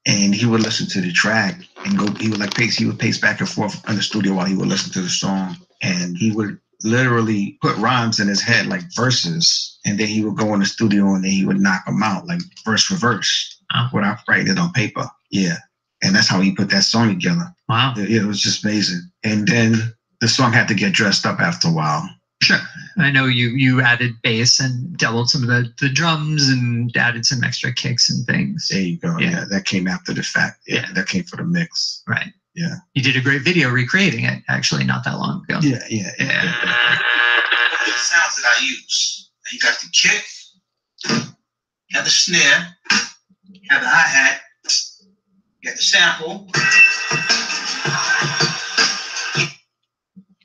And he would listen to the track and he would pace back and forth in the studio while he would listen to the song. And he would literally put rhymes in his head, like verses. And then he would go in the studio and then he would knock them out, like verse for verse, without writing it on paper. Yeah. And that's how he put that song together. Wow. It was just amazing. And then the song had to get dressed up after a while. Sure. I know you added bass and doubled some of the drums and added some extra kicks and things. There you go. Yeah, that came after the fact. Yeah, that came for the mix. Right. Yeah. You did a great video recreating it, actually, not that long ago. Yeah. The sounds that I use. You got the kick, you have the snare, you have the hi-hat, you have the sample,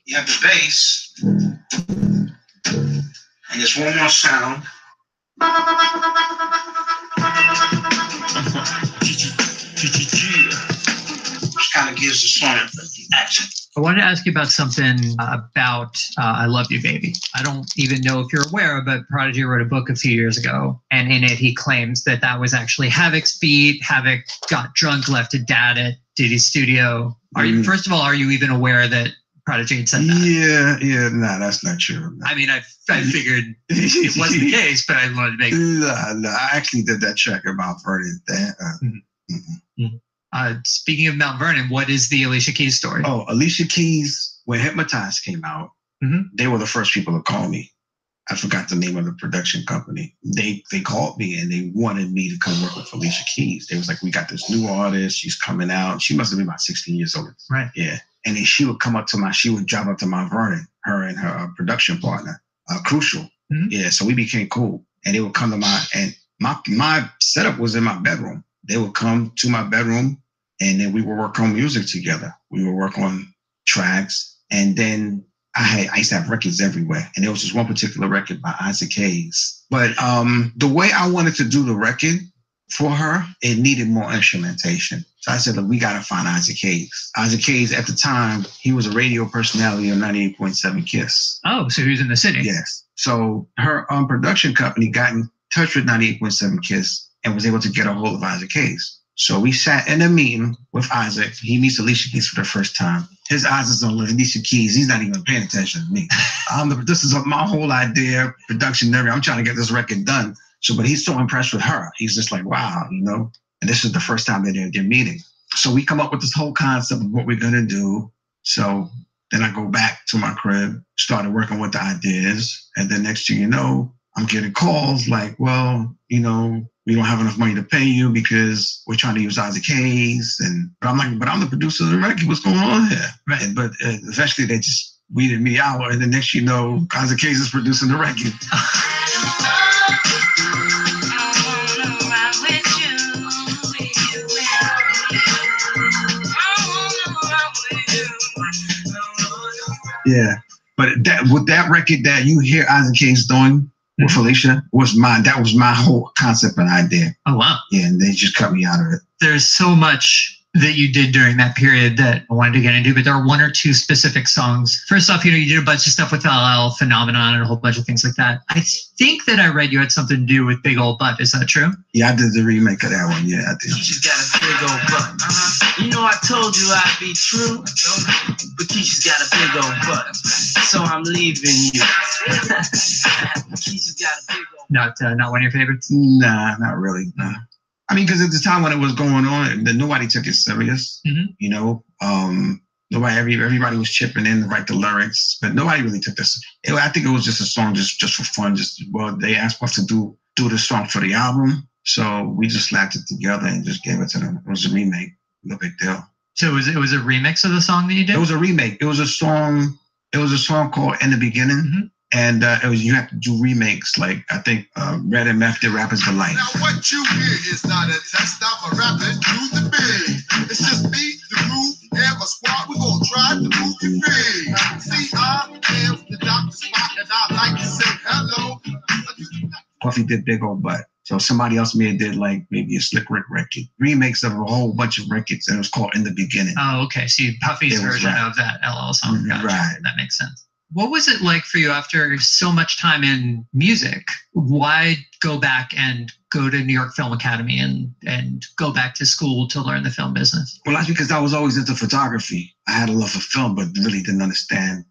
you have the bass, and there's one more sound. Which kind of gives the song the action. I wanted to ask you about something about I Love You, Baby. I don't even know if you're aware, but Prodigy wrote a book a few years ago, and in it he claims that was actually Havoc's beat. Havoc got drunk, left a dad at Diddy's studio. First of all, are you even aware that Prodigy had said that? Yeah, no, that's not true. No. I mean, I figured it wasn't the case, but I wanted to make... No, I actually did that track about Vernon. Speaking of Mount Vernon, what is the Alicia Keys story? Oh, Alicia Keys, when Hypnotized came out, they were the first people to call me. I forgot the name of the production company. They called me and they wanted me to come work with Alicia Keys. They was like, we got this new artist. She's coming out. She must have been about 16 years old. Right. Yeah. And then she would drive up to Mount Vernon, her and her production partner, Crucial. Yeah. So we became cool. And they would come to my setup was in my bedroom. They would come to my bedroom and then we would work on music together. We would work on tracks. And then I used to have records everywhere. And there was this one particular record by Isaac Hayes. But the way I wanted to do the record for her, it needed more instrumentation. So I said, look, we got to find Isaac Hayes. Isaac Hayes, at the time, he was a radio personality on 98.7 KISS. Oh, so he was in the city. Yes. So her production company got in touch with 98.7 KISS and was able to get a hold of Isaac Hayes. So we sat in a meeting with Isaac. He meets Alicia Keys for the first time. His eyes is on Alicia Keys. He's not even paying attention to me. This is my whole idea, production, and everything. I'm trying to get this record done. So, but he's so impressed with her. He's just like, wow, and this is the first time that they're meeting. So we come up with this whole concept of what we're going to do. So then I go back to my crib, started working with the ideas. And then next thing you know, I'm getting calls like, well, we don't have enough money to pay you because we're trying to use Isaac Hayes. But I'm like, but I'm the producer of the record. What's going on here? Right. But eventually they just weeded me out. And the next you know, Isaac Hayes is producing the record. Yeah. But with that record that you hear Isaac Hayes doing with Felicia was mine. That was my whole concept and idea. Oh, wow. Yeah, and they just cut me out of it. There's so much that you did during that period that I wanted to get into, but there are one or two specific songs. First off, you did a bunch of stuff with LL Phenomenon and a whole bunch of things like that. I think that I read you had something to do with Big Old Butt. Is that true? Yeah, I did the remake of that one. Yeah, I did. Keisha's got a big old butt. I told you I'd be true, but Keisha's got a big old butt, so I'm leaving you. Keisha's got a big old butt. Not one of your favorites? Nah, not really. Nah. I mean, because at the time when it was going on, nobody took it serious. Everybody was chipping in to write the lyrics, but nobody really took this. I think it was just a song just for fun. They asked us to do the song for the album, so we just slapped it together and just gave it to them. It was a remake, no big deal. So it was a remix of the song that you did? It was a remake. It was a song called In the Beginning. Mm-hmm. And you have to do remakes, like I think Red and Meth did Rapper's Delight. Now what you hear is not a test. I'm a rapper to the big. It's just me, the groove, and my squad. We're gonna try to move the big. See, I am the Dr. Spock, and I like to say hello. Puffy did Big Old Butt. So somebody else may have did like maybe a Slick Rick record, remakes of a whole bunch of records, and it was called In the Beginning. Oh, okay. So Puffy's version of that LL song. Gotcha. Right. That makes sense. What was it like for you after so much time in music? Why go back and go to New York Film Academy and go back to school to learn the film business? Well, that's because I was always into photography. I had a love for film, but really didn't understand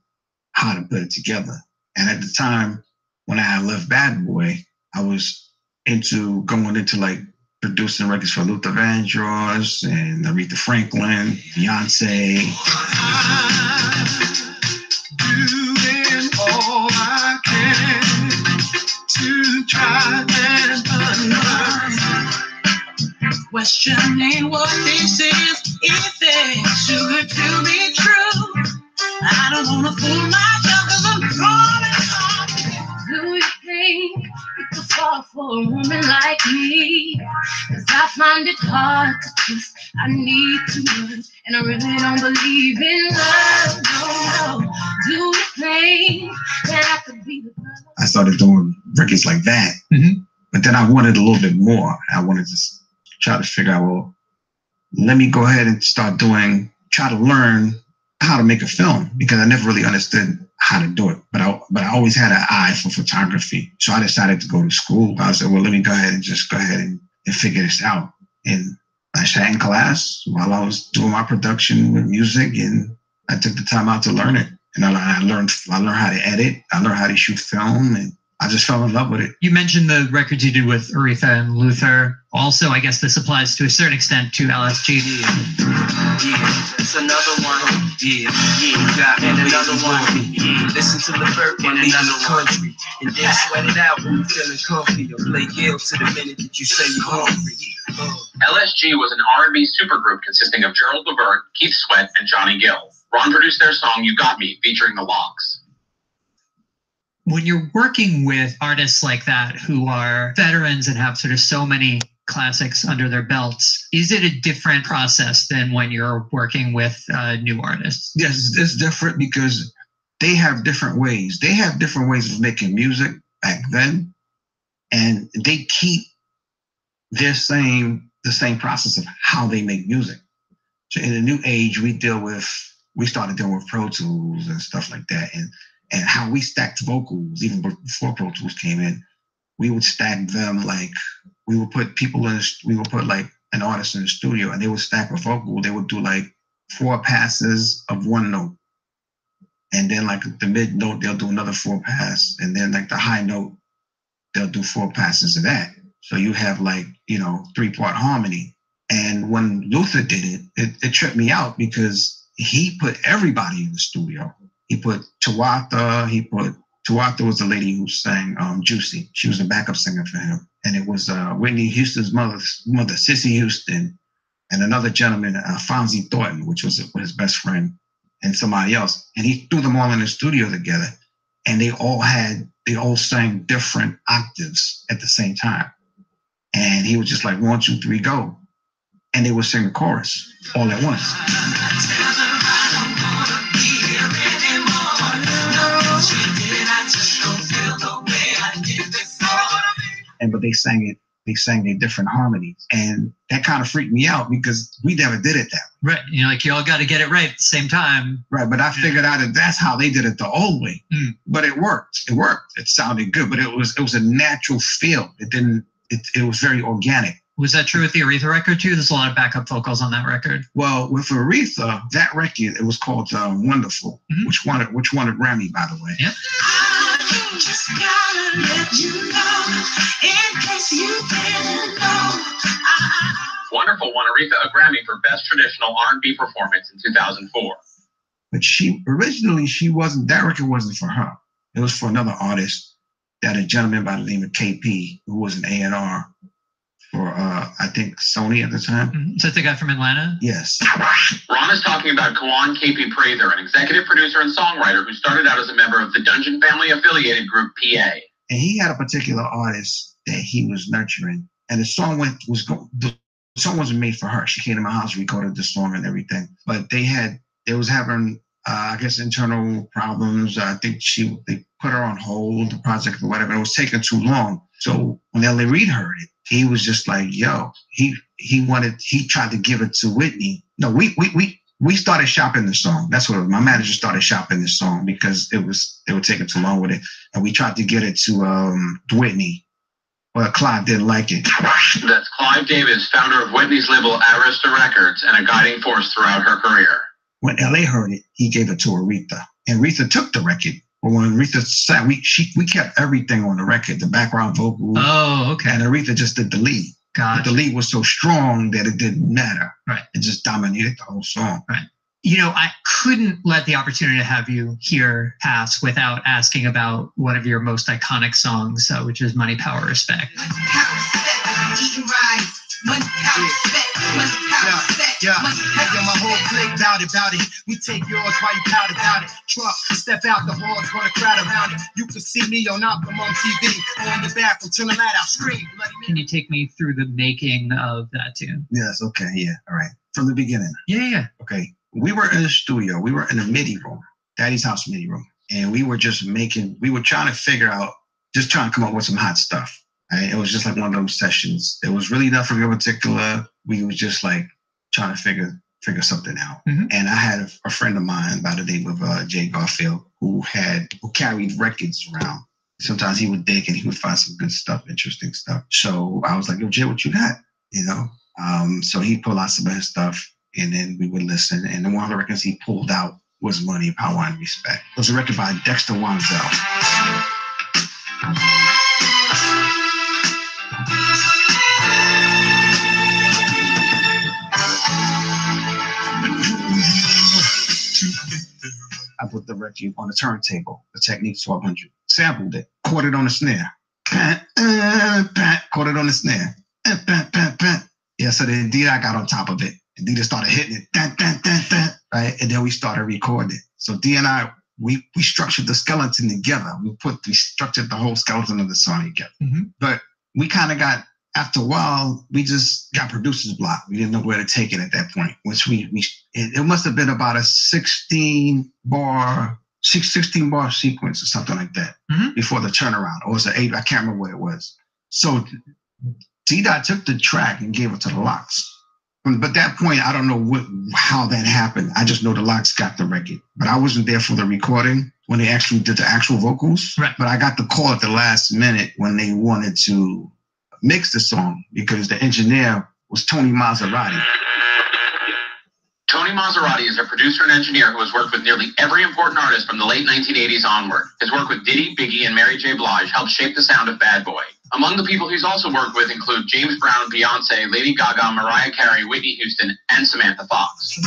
how to put it together. And at the time, when I had left Bad Boy, I was into going into like producing records for Luther Vandross and Aretha Franklin, Beyonce. Doing all I can to try and unlearn. Questioning what this is, if it's too good to be true. I don't wanna fool myself 'cause I'm falling hard. Do you think you could fall for a woman like me? 'Cause I find it hard to trust. I need too much, and I really don't believe in love. No. Do you think that I could be the girl? I started doing records like that, but then I wanted a little bit more. I wanted to try to figure out, well, let me go ahead and try to learn how to make a film, because I never really understood how to do it. But I always had an eye for photography. So I decided to go to school. I said, well, let me go ahead and figure this out. And I sat in class while I was doing my production with music, and I took the time out to learn it. And I learned how to edit. I learned how to shoot film, and I just fell in love with it. You mentioned the records you did with Aretha and Luther. Also, I guess this applies to a certain extent to LSG. Yeah, that's another one. Yeah, and another one. Yeah, listen to the Levert and another country, and then sweat it out when you feeling comfy. Or play Gil to the minute that you say you're hungry. LSG was an R&B supergroup consisting of Gerald Levert, Keith Sweat, and Johnny Gill. Ron produced their song "You Got Me," featuring the Lox. When you're working with artists like that who are veterans and have sort of so many classics under their belts, is it a different process than when you're working with new artists? Yes, it's different because they have different ways. They have different ways of making music back then, and they keep the same process of how they make music. So in the new age, we started dealing with Pro Tools and stuff like that, and how we stacked vocals, even before Pro Tools came in, we would stack them like, we would put like an artist in the studio, and they would stack a vocal. They would do like 4 passes of one note. And then like the mid note, they'll do another 4 pass. And then like the high note, they'll do 4 passes of that. So you have like, 3-part harmony. And when Luther did it tripped me out because he put everybody in the studio. He put Tawatha. Tawatha was the lady who sang Juicy. She was the backup singer for him. And it was Whitney Houston's mother, Cissy Houston, and another gentleman, Fonzie Thornton, which was his best friend, and somebody else. And he threw them all in the studio together. And they all sang different octaves at the same time. And he was just like, 1, 2, 3, go. And they would sing the chorus all at once. But they sang their different harmonies. And that kind of freaked me out because we never did it that way. Right. You all got to get it right at the same time. Right. But I figured out that that's how they did it the old way. But it worked. It sounded good, but it was a natural feel. It was very organic. Was that true with the Aretha record too? There's a lot of backup vocals on that record. Well, with Aretha, that record, it was called Wonderful, which won a Grammy, by the way. Yep. Just gotta let you know, in case you didn't know. Wonderful won Aretha a Grammy for Best Traditional R&B Performance in 2004. But that record wasn't for her. It was for another artist, that a gentleman by the name of KP, who was an A&R for, I think, Sony at the time. Is that the guy from Atlanta? Yes. Ron is talking about Kawan KP Prather, an executive producer and songwriter who started out as a member of the Dungeon Family affiliated group PA. And he had a particular artist that he was nurturing. And the song wasn't made for her. She came to my house, recorded the song and everything. But they was having, I guess, internal problems. I think they put her on hold, the project or whatever. It was taking too long. So when L.A. Reid heard it, he was just like, yo, he tried to give it to Whitney. No, we started shopping the song. That's what it was. My manager started shopping the song because they were taking too long with it. And we tried to get it to Whitney, but Clive didn't like it. That's Clive Davis, founder of Whitney's label Arista Records and a guiding force throughout her career. When L.A. heard it, he gave it to Aretha. And Aretha took the record. But when Aretha sang, we kept everything on the record, the background vocals. Oh, okay. And Aretha just did the lead. Gotcha. But the lead was so strong that it didn't matter. Right. It just dominated the whole song. Right. You know, I couldn't let the opportunity to have you here pass without asking about one of your most iconic songs, which is Money, Power, Respect. Eating rice. Money, power, respect. Money, power, respect. Yeah, my whole plate bout it. We take yours while you pout about it. Trump, step out the halls, gonna crowd around it. You can see me on Optimum TV, on the back, turn the light out, scream. Can you take me through the making of that tune? Yes, okay, yeah, all right. From the beginning. Yeah. Okay, we were in the studio. We were in the MIDI room, Daddy's house MIDI room. And we were trying to figure out, just trying to come up with some hot stuff. Right? It was just like one of those sessions. It was really nothing in particular. We was just like trying to figure something out. Mm-hmm. And I had a friend of mine by the name of Jay Garfield who carried records around. Sometimes he would dig and he would find some good stuff, interesting stuff. So I was like, yo, Jay, what you got? You know? So he'd pull out some of his stuff and then we would listen. And then one of the records he pulled out was Money, Power, and Respect. It was a record by Dexter Wansel. I put the record on the turntable, the Technique 1200, sampled it, caught it on the snare, caught it on the snare, yeah. So then D-Dot got on top of it, and D-Dot started hitting it, right? And then we started recording it. So D and I, we structured the skeleton together. We structured the whole skeleton of the song together. Mm-hmm. But we kind of got, after a while, we just got producer's block. We didn't know where to take it at that point, which it must have been about a 16 bar sequence or something like that, mm-hmm. before the turnaround. Or was it 8? I can't remember what it was. So D-Dot took the track and gave it to the Lox. But at that point, I don't know how that happened. I just know the Lox got the record. But I wasn't there for the recording when they actually did the actual vocals. Right. But I got the call at the last minute when they wanted to mix the song because the engineer was Tony Maserati. Tony Maserati is a producer and engineer who has worked with nearly every important artist from the late 1980s onward. His work with Diddy, Biggie, and Mary J. Blige helped shape the sound of Bad Boy. Among the people he's also worked with include James Brown, Beyonce, Lady Gaga, Mariah Carey, Whitney Houston, and Samantha Fox.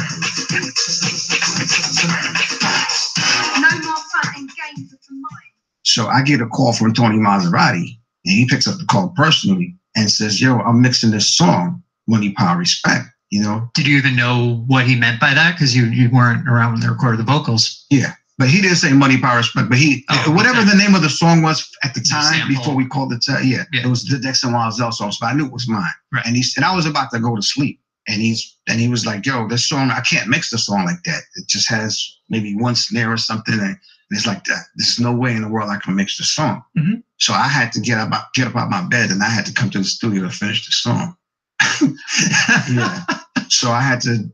So I get a call from Tony Maserati, and he picks up the call personally and says, yo, I'm mixing this song, Money, Power, Respect, you know? Did you even know what he meant by that? Because you weren't around when they recorded the vocals. Yeah, but he didn't say Money, Power, Respect, but whatever the name of the song was at the time before we called it, it was the Dexter Wansel song, so I knew it was mine. Right. And I was about to go to sleep, and he was like, yo, this song, I can't mix the song like that. It just has maybe one snare or something, and it's like that. There's no way in the world I can mix the song. Mm-hmm. So I had to get up out my bed, and I had to come to the studio to finish the song. Yeah. So I had to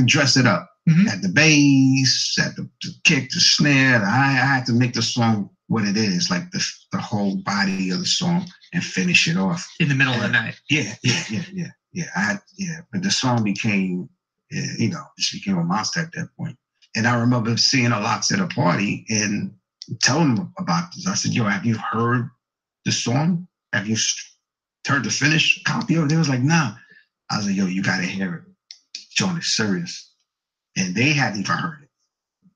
dress it up. Mm-hmm. At the bass, at the kick, the snare. I had to make the song what it is, like the whole body of the song, and finish it off in the middle of the night. Yeah. But the song became, just became a monster at that point. And I remember seeing a Lox at a party and telling them about this. I said, yo, have you heard the song? Have you heard the finished copy of it? They was like, nah. I was like, yo, you got to hear it. John is serious. And they hadn't even heard it.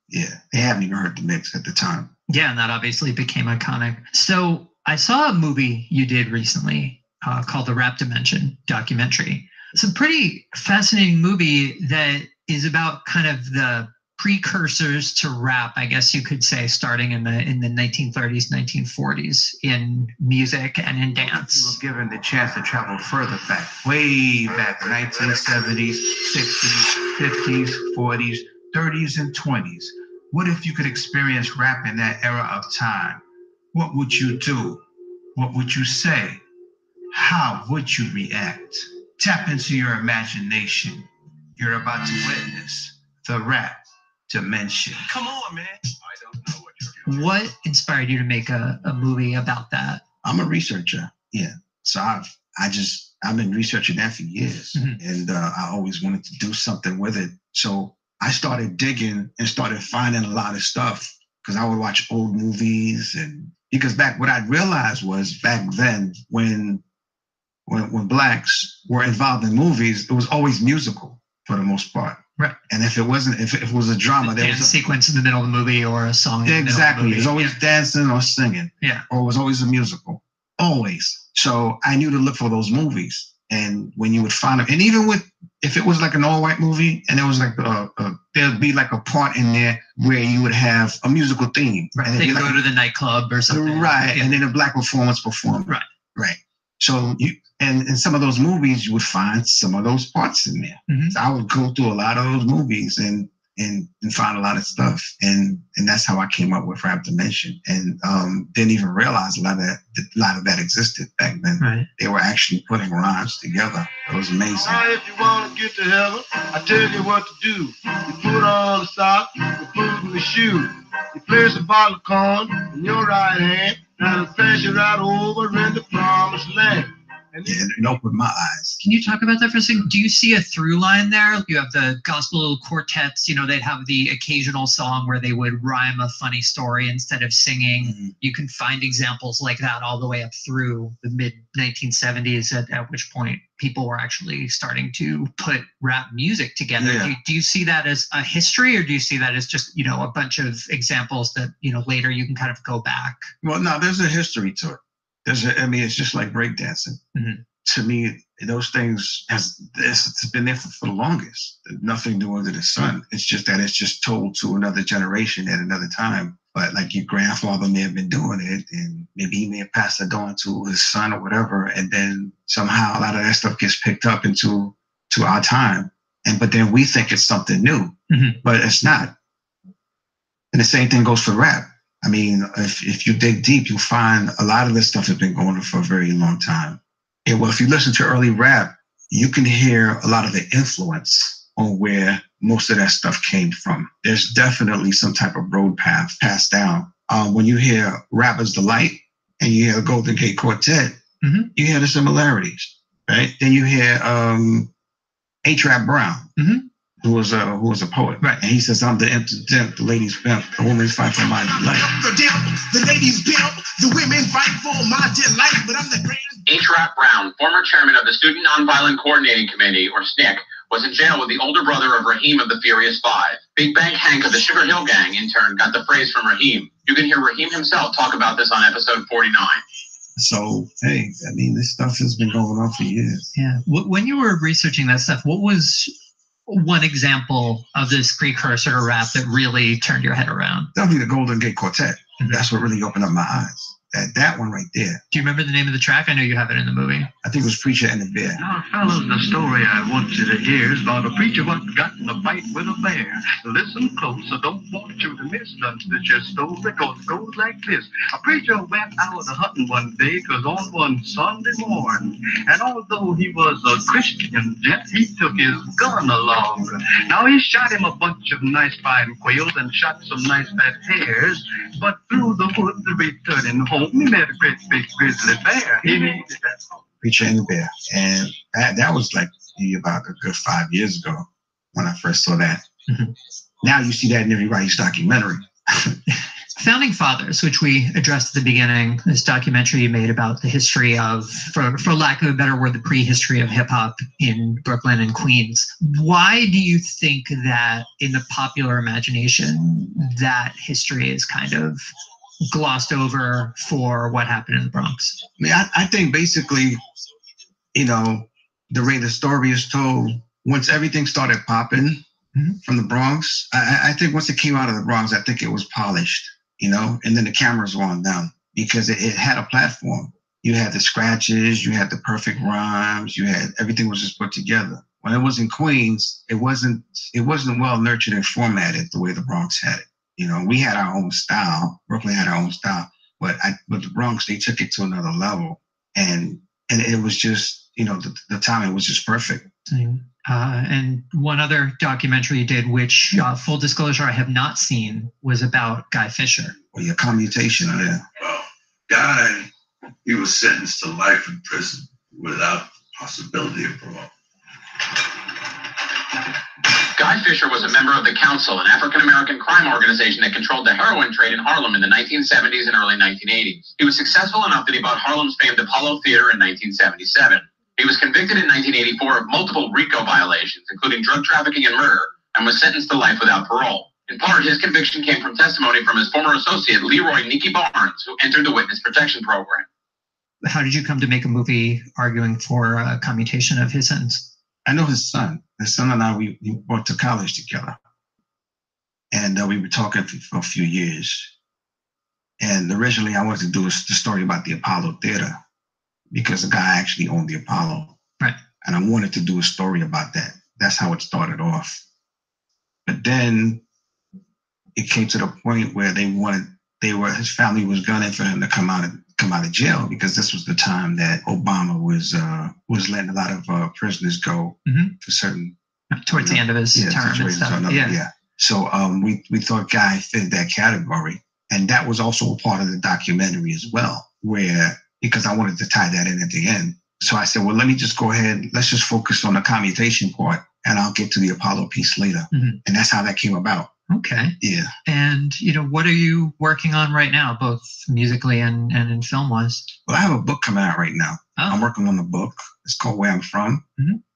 Yeah, they haven't even heard the mix at the time. Yeah, and that obviously became iconic. So I saw a movie you did recently called The Rap Dimension documentary. It's a pretty fascinating movie that is about kind of the precursors to rap, I guess you could say, starting in the 1930s, 1940s in music and in dance. You were given the chance to travel further back, way back, 1970s, 60s, 50s, 40s, 30s, and 20s. What if you could experience rap in that era of time? What would you do? What would you say? How would you react? Tap into your imagination. You're about to witness the rap dimension. Come on, man. I don't know what you're doing. What inspired you to make a movie about that? I'm a researcher. Yeah. So I've been researching that for years, and I always wanted to do something with it. So I started digging and started finding a lot of stuff because I would watch old movies, and because what I realized was back then when blacks were involved in movies, it was always musical for the most part. Right. And if it was a drama, there was a sequence in the middle of the movie or a song. In exactly. The middle of the movie. It was always dancing or singing. Yeah. Or it was always a musical. Always. So I knew to look for those movies. And when you would find them, and even if it was like an all-white movie, and there was like there'd be like a part in there where you would have a musical theme. Right. And They it'd go be like to the nightclub or something. right. Yeah. And then a black performance performed. Right. Right. So in some of those movies, you would find some of those parts in there. So I would go through a lot of those movies and find a lot of stuff. And that's how I came up with Rap Dimension. And didn't even realize a lot of that existed back then. Right. They were actually putting rhymes together. It was amazing. Now, if you want to get to heaven, I tell you what to do. You put on the sock, you put in the shoe. You place a bottle of corn in your right hand, and it'll pass you right over in the promised land. And Yeah, it opened my eyes. Can you talk about that for a second? Do you see a through line there? You have the gospel quartets, they'd have the occasional song where they would rhyme a funny story instead of singing. You can find examples like that all the way up through the mid 1970s, at which point people were actually starting to put rap music together. Yeah. Do you see that as a history, or do you see that as just, a bunch of examples that, later you can kind of go back? Well, no, there's a history to it. It's just like breakdancing. To me, those things it's been there for the longest. Nothing new under the sun. It's just that it's just told to another generation at another time. But like your grandfather may have been doing it, and maybe he may have passed it on to his son or whatever, and then somehow a lot of that stuff gets picked up into our time. But then we think it's something new, but it's not. And the same thing goes for rap. I mean, if you dig deep, you'll find a lot of this stuff has been going on for a very long time. And well, if you listen to early rap, you can hear a lot of the influence on where most of that stuff came from. There's definitely some type of road path passed down. When you hear Rapper's Delight and you hear the Golden Gate Quartet, you hear the similarities, right? Then you hear A-Trap Brown, who was a poet, right? And he says, "I'm the imp, the ladies pimp, the women's fight for my delight." The ladies pimp, the women fight for my delight, but I'm the grand. A-Trap Brown, former chairman of the Student Nonviolent Coordinating Committee, or SNCC, was in jail with the older brother of Raheem of the Furious Five. Big Bank Hank of the Sugar Hill Gang, in turn, got the phrase from Raheem. You can hear Raheem himself talk about this on episode 49. So, hey, I mean, this stuff has been going on for years. Yeah. When you were researching that stuff, what was one example of this precursor to rap that really turned your head around? That'll be the Golden Gate Quartet. That's what really opened up my eyes. That one right there. Do you remember the name of the track? I know you have it in the movie. I think it was Preacher and the Bear. Now, fellas, the story I want you to hear is about a preacher what got in a fight with a bear. Listen close, I don't want you to miss none of your story, cause it goes like this. A preacher went out hunting one day, 'twas on one Sunday morning. And although he was a Christian gent, he took his gun along. Now he shot him a bunch of nice fine quails and shot some nice fat hares. But through the woods, returning home, he met a great big grizzly bear. He needed that. Preacher and the Bear. And that was like about a good 5 years ago when I first saw that. Now you see that in everybody's documentary. Founding Fathers, which we addressed at the beginning, this documentary you made about the history of, for lack of a better word, the prehistory of hip hop in Brooklyn and Queens. Why do you think that in the popular imagination, that history is kind of glossed over for what happened in the Bronx? I mean, I think basically, the way the story is told, once everything started popping from the Bronx, I think once it came out of the Bronx, I think it was polished, and then the cameras were on them because it had a platform. You had the scratches, you had the perfect rhymes, everything was just put together. When it was in Queens, it wasn't well nurtured and formatted the way the Bronx had it. We had our own style. Brooklyn had our own style. But with the Bronx, they took it to another level, and it was just, you know, the timing was just perfect. And one other documentary you did, which full disclosure, I have not seen, was about Guy Fisher. Well, your commutation, yeah. Well, Guy, he was sentenced to life in prison without possibility of parole. Guy Fisher was a member of the Council, an African-American crime organization that controlled the heroin trade in Harlem in the 1970s and early 1980s. He was successful enough that he bought Harlem's famed Apollo Theater in 1977. He was convicted in 1984 of multiple RICO violations, including drug trafficking and murder, and was sentenced to life without parole. In part, his conviction came from testimony from his former associate, Leroy Nicky Barnes, who entered the Witness Protection Program. How did you come to make a movie arguing for a commutation of his sentence? I know his son. His son and I, we went to college together. And we were talking for a few years. And originally, I wanted to do the story about the Apollo Theater because the guy actually owned the Apollo. Right. And I wanted to do a story about that. That's how it started off. But then it came to the point where his family was gunning for him to come out of jail, because this was the time that Obama was letting a lot of prisoners go for certain towards the end of his term and stuff. Yeah. So we thought Guy fit that category, and that was also a part of the documentary as well, because I wanted to tie that in at the end. So I said, well, let me just go ahead. Let's just focus on the commutation part, and I'll get to the Apollo piece later. And that's how that came about. Okay. Yeah. And, what are you working on right now, both musically and in film-wise? Well, I have a book coming out right now. Oh. I'm working on the book. It's called Where I'm From.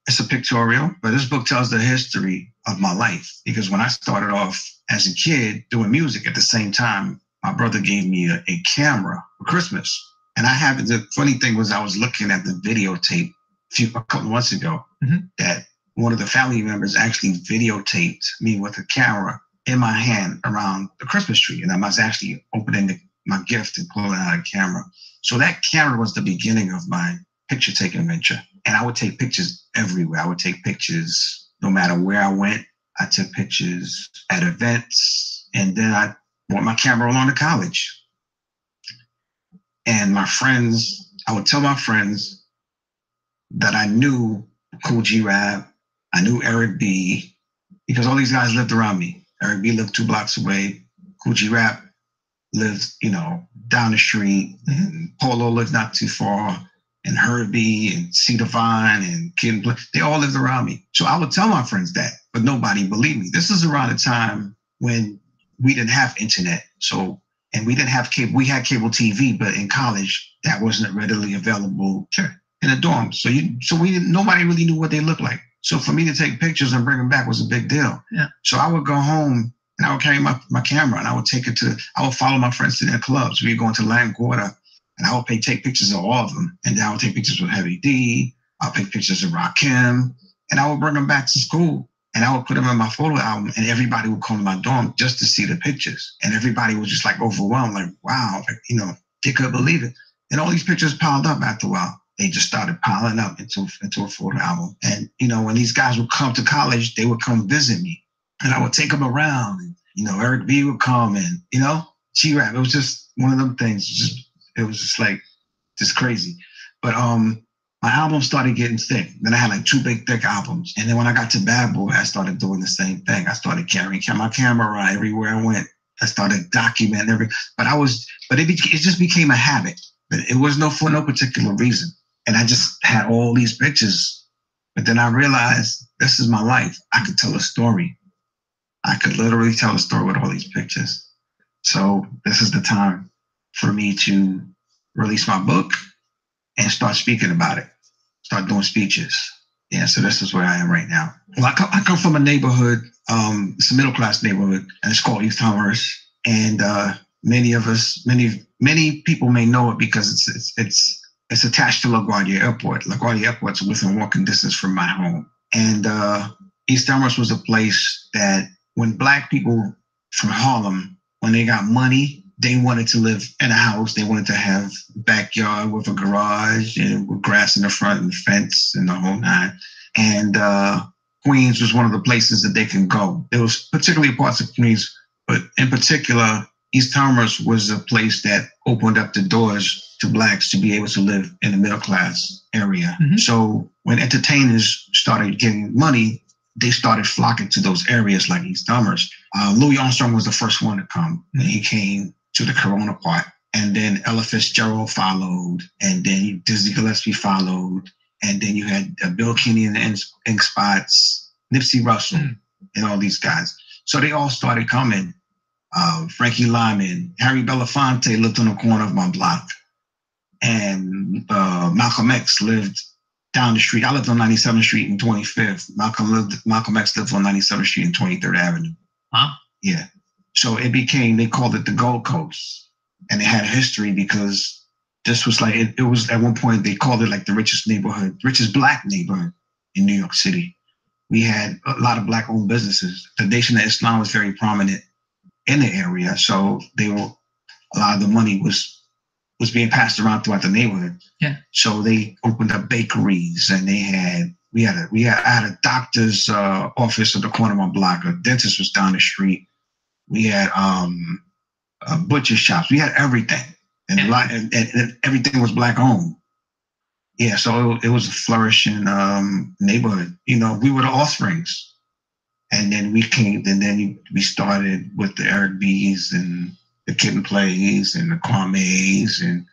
It's a pictorial, but this book tells the history of my life. Because when I started off as a kid doing music, at the same time, my brother gave me a camera for Christmas. And the funny thing was, I was looking at the videotape a couple of months ago that one of the family members actually videotaped me with a camera in my hand around the Christmas tree. And I was actually opening my gift and pulling out a camera. So that camera was the beginning of my picture taking venture. And I would take pictures everywhere. I would take pictures no matter where I went. I took pictures at events. And then I brought my camera along to college. And my friends, I would tell my friends that I knew Kool G Rap, I knew Eric B, because all these guys lived around me. Eric B lived 2 blocks away. Kool G Rap lived, down the street. And Polo lived not too far. And Herbie and C Divine and Kid, they all lived around me. So I would tell my friends that, but nobody believed me. This is around the time when we didn't have internet. And we didn't have cable. We had cable TV, but in college, that wasn't readily available in the dorms. So nobody really knew what they looked like. So for me to take pictures and bring them back was a big deal. Yeah. So I would go home and I would carry my camera and I would I would follow my friends to their clubs. We would go into LaGuardia and I would take pictures of all of them. And then I would take pictures with Heavy D. I'll take pictures of Rakim, and I would bring them back to school and I would put them in my photo album, and everybody would come to my dorm just to see the pictures. And everybody was just like overwhelmed, like, wow, they couldn't believe it. And all these pictures piled up after a while. They just started piling up into a photo album. And, when these guys would come to college, they would come visit me. And I would take them around. And, Eric B would come and, G-Rap. It was just one of them things. It was just crazy. But my album started getting thick. Then I had like 2 big, thick albums. And then when I got to Bad Boy, I started doing the same thing. I started carrying my camera around everywhere I went. I started documenting everything. But it just became a habit. But it was for no particular reason. And I just had all these pictures. But then I realized this is my life. I could tell a story. I could literally tell a story with all these pictures. So this is the time for me to release my book and start speaking about it. Start doing speeches. Yeah, so this is where I am right now. Well, I come from a neighborhood. It's a middle-class neighborhood, and it's called East Elmhurst. And many people may know it because it's attached to LaGuardia Airport. LaGuardia Airport's within walking distance from my home. And East Elmhurst was a place that when Black people from Harlem, when they got money, they wanted to live in a house. They wanted to have a backyard with a garage and with grass in the front and fence and the whole nine. And Queens was one of the places that they can go. There was particularly parts of Queens, but in particular, Timers was a place that opened up the doors to blacks to be able to live in the middle class area. So when entertainers started getting money, they started flocking to those areas like East Timers. Louis Armstrong was the first one to come, and he came to the Corona part. And then Ella Fitzgerald followed, and then Dizzy Gillespie followed, and then you had Bill Kinney and the Ink Spots, Nipsey Russell, and all these guys. So they all started coming. Frankie Lyman, Harry Belafonte lived on the corner of my block, and Malcolm X lived down the street. I lived on 97th Street and 25th. Malcolm X lived on 97th Street and 23rd Avenue. Huh? Yeah. So it became, they called it the Gold Coast, and it had a history because this was like, it was at one point they called it like the richest black neighborhood in New York City. We had a lot of black owned businesses. The Nation of Islam was very prominent in the area. So a lot of the money was being passed around throughout the neighborhood. Yeah. So they opened up bakeries, and I had a doctor's office at the corner of my block. A dentist was down the street. We had butcher shops. We had everything, and everything was black owned. Yeah, so it was a flourishing neighborhood. You know, we were the offsprings. And then we started with the Eric B's and the Kid and Plays and the Kwame's, and,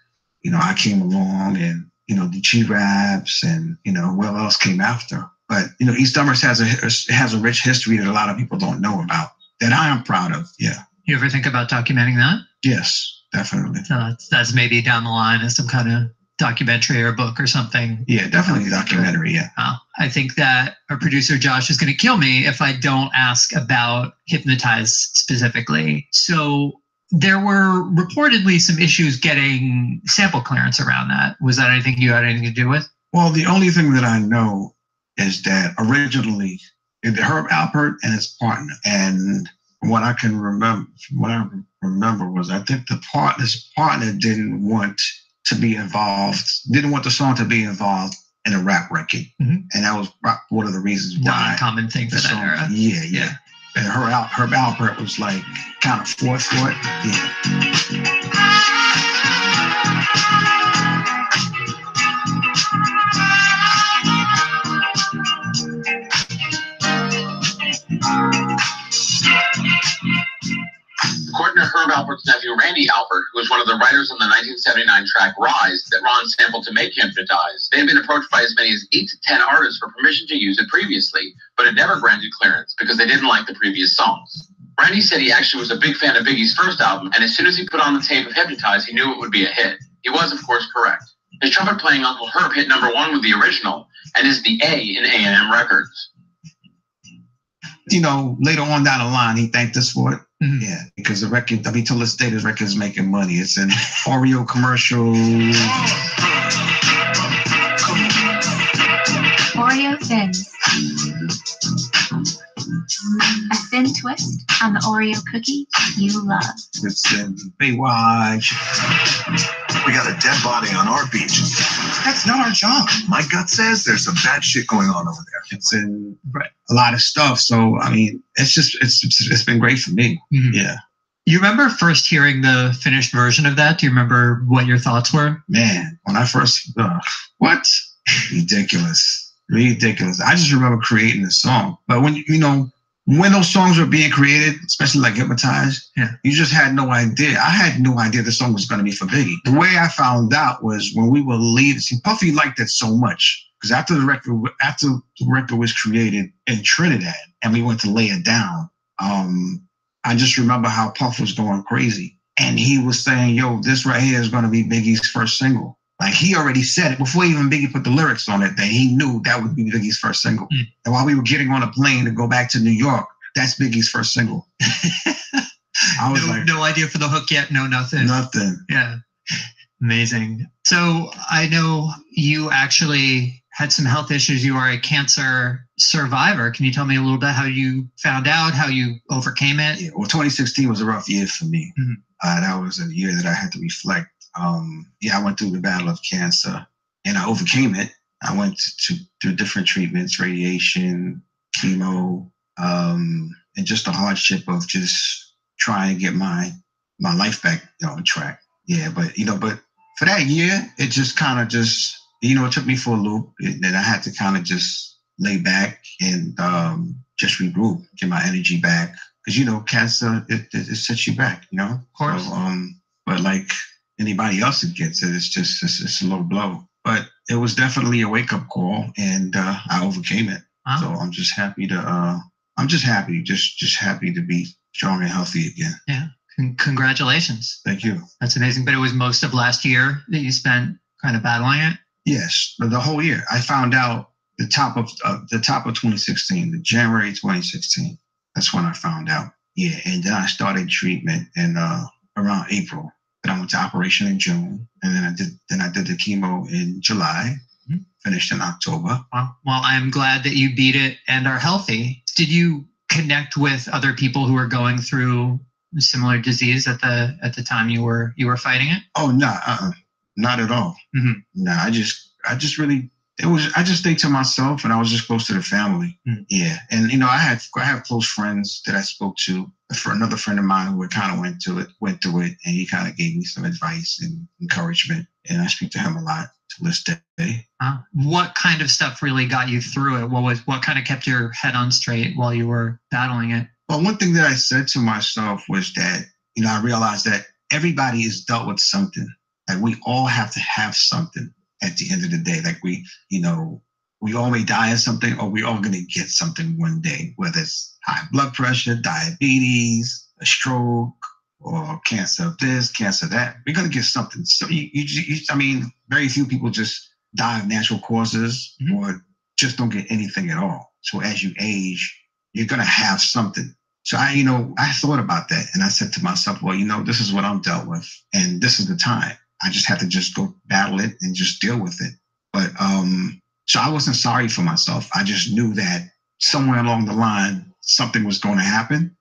you know, I came along, and, you know, the G-Raps, and, you know, what else came after. But, you know, East Timers has a rich history that a lot of people don't know about, that I am proud of. Yeah. You ever think about documenting that? Yes, definitely. So that's maybe down the line as some kind of documentary or book or something. Yeah, definitely a documentary. Yeah. I think that our producer Josh is going to kill me if I don't ask about Hypnotize specifically. So there were reportedly some issues getting sample clearance around that. Was that anything you had anything to do with? Well, the only thing that I know is that originally Herb Alpert and his partner, and what I remember was I think his partner didn't want the song to be involved in a rap record. And that was one of the reasons why. Not a common thing for that era. Yeah. And Herb Alpert was like kind of forced for it. According to Herb Alpert's nephew, Randy Alpert, who was one of the writers on the 1979 track Rise that Ron sampled to make Hypnotize, they had been approached by as many as 8 to 10 artists for permission to use it previously, but had never granted clearance because they didn't like the previous songs. Randy said he actually was a big fan of Biggie's first album, and as soon as he put on the tape of Hypnotize, he knew it would be a hit. He was, of course, correct. His trumpet-playing Uncle Herb hit #1 with the original, and is the A in A&M Records. You know, later on down the line, he thanked us for it. Yeah, because the record, I mean, till this day, this record is making money. It's an Oreo commercial. Oreo Thins. A thin twist on the Oreo cookie you love. It's in Baywatch. We got a dead body on our beach. That's not our job. My gut says there's some bad shit going on over there. It's in a lot of stuff. So, I mean, it's been great for me. Yeah. You remember first hearing the finished version of that? Do you remember what your thoughts were? Man, when I first, what? Ridiculous. I just remember creating the song. But when those songs were being created, especially like Hypnotize, you just had no idea. I had no idea the song was going to be for Biggie. The way I found out was when we were leaving. See, Puffy liked it so much because after the record was created in Trinidad and we went to lay it down, I just remember how Puff was going crazy. And he was saying, yo, this right here is going to be Biggie's first single. Like, he already said it before even Biggie put the lyrics on it, that he knew that would be Biggie's first single. And while we were getting on a plane to go back to New York, that's Biggie's first single. I was no idea for the hook yet, no nothing. Nothing. Yeah. Amazing. So I know you actually had some health issues. You are a cancer survivor. Can you tell me a little bit how you found out, how you overcame it? Yeah, well, 2016 was a rough year for me. That was a year that I had to reflect. I went through the battle of cancer and I overcame it. I went through different treatments, radiation, chemo, and just the hardship of just trying to get my my life back, on track. Yeah, but but for that year, it just kind of just, it took me for a loop. Then I had to kind of just lay back and just regroup, get my energy back. Because, cancer, it sets you back, Of course. So, but like anybody else that gets it, it's a low blow. But it was definitely a wake-up call, and I overcame it. Wow. So I'm just happy just happy to be strong and healthy again. Yeah. Congratulations. Thank you. That's amazing. But it was most of last year that you spent kind of battling it? Yes, the whole year. I found out the top of 2016, the January 2016. That's when I found out. Yeah, and then I started treatment in around April. Then I went to operation in June, and then I did the chemo in July. Finished in October. Well, I'm glad that you beat it and are healthy. Did you connect with other people who were going through similar disease at the time you were fighting it? Oh no, not at all. Mm-hmm. No, I just really. I just stayed to myself, and I was just close to the family. Yeah, and I have close friends that I spoke to. For another friend of mine who kind of went through it, and he kind of gave me some advice and encouragement, and I speak to him a lot to this day. What kind of stuff really got you through it? What kind of kept your head on straight while you were battling it? Well, one thing that I said to myself was that I realized that everybody has dealt with something. Like we all have to have something. At the end of the day, like we all may die of something, or we all going to get something one day, whether it's high blood pressure, diabetes, a stroke, or cancer of this, cancer of that. We're going to get something. So very few people just die of natural causes or just don't get anything at all. So as you age, you're going to have something. So I thought about that, and I said to myself, well, this is what I'm dealt with, and this is the time. I just had to just go battle it and just deal with it. But so I wasn't sorry for myself. I just knew that somewhere along the line, something was going to happen.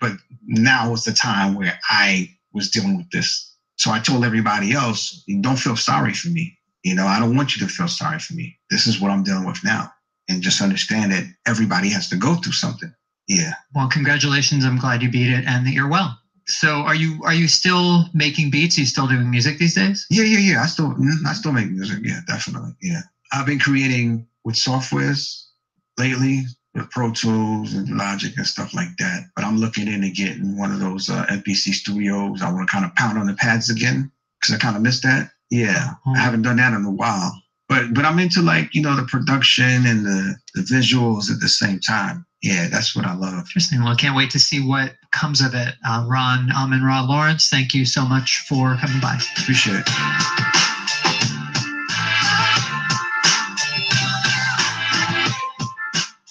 But now was the time where I was dealing with this. So I told everybody else, don't feel sorry for me. I don't want you to feel sorry for me. This is what I'm dealing with now. And just understand that everybody has to go through something. Yeah. Well, congratulations. I'm glad you beat it and that you're well. So are you still making beats? Are you still doing music these days? Yeah. I still make music. Yeah, definitely. Yeah. I've been creating with softwares lately, with Pro Tools and Logic and stuff like that. But I'm looking into getting one of those MPC studios. I want to kind of pound on the pads again because I kind of missed that. Yeah. I haven't done that in a while. But I'm into the production and the visuals at the same time. Yeah, that's what I love. Interesting. Well, I can't wait to see what comes of it. Ron Amin-Ra Lawrence, thank you so much for coming by. Appreciate it.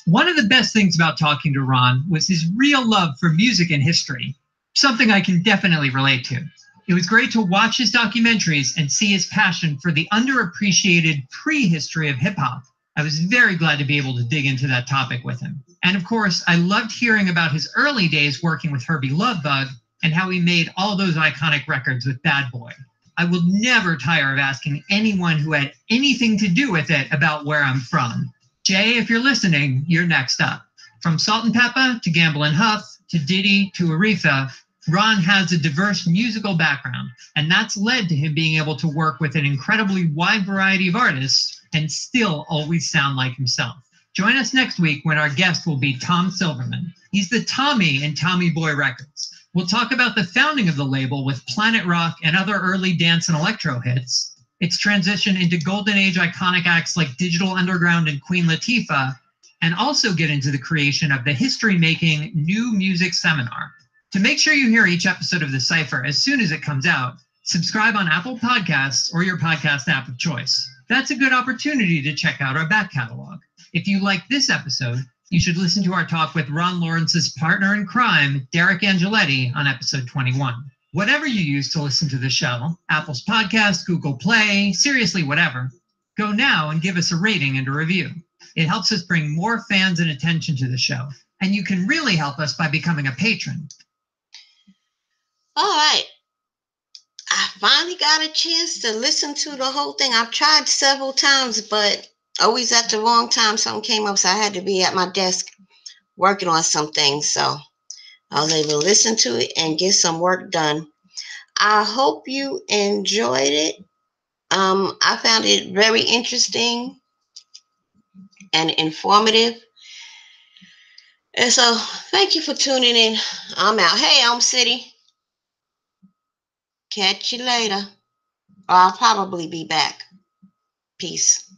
One of the best things about talking to Ron was his real love for music and history, something I can definitely relate to. It was great to watch his documentaries and see his passion for the underappreciated prehistory of hip-hop. I was very glad to be able to dig into that topic with him. And of course, I loved hearing about his early days working with Herbie Love Bug and how he made all those iconic records with Bad Boy. I will never tire of asking anyone who had anything to do with it about where I'm from. Jay, if you're listening, you're next up. From Salt and Pepper to Gamble & Huff to Diddy to Aretha, Ron has a diverse musical background, and that's led to him being able to work with an incredibly wide variety of artists and still always sound like himself. Join us next week when our guest will be Tom Silverman. He's the Tommy in Tommy Boy Records. We'll talk about the founding of the label with Planet Rock and other early dance and electro hits, its transition into golden age iconic acts like Digital Underground and Queen Latifah, and also get into the creation of the history-making New Music Seminar. To make sure you hear each episode of The Cypher as soon as it comes out, subscribe on Apple Podcasts or your podcast app of choice. That's a good opportunity to check out our back catalog. If you like this episode, you should listen to our talk with Ron Lawrence's partner in crime, Derek Angeletti, on episode 21. Whatever you use to listen to the show, Apple's Podcast, Google Play, seriously, whatever, go now and give us a rating and a review. It helps us bring more fans and attention to the show, and you can really help us by becoming a patron. All right. I finally got a chance to listen to the whole thing. I've tried several times, but always at the wrong time. Something came up, so I had to be at my desk working on some things. So I was able to listen to it and get some work done. I hope you enjoyed it. I found it very interesting and informative. And so thank you for tuning in. I'm out. Hey, Elm City. Catch you later. Or I'll probably be back. Peace.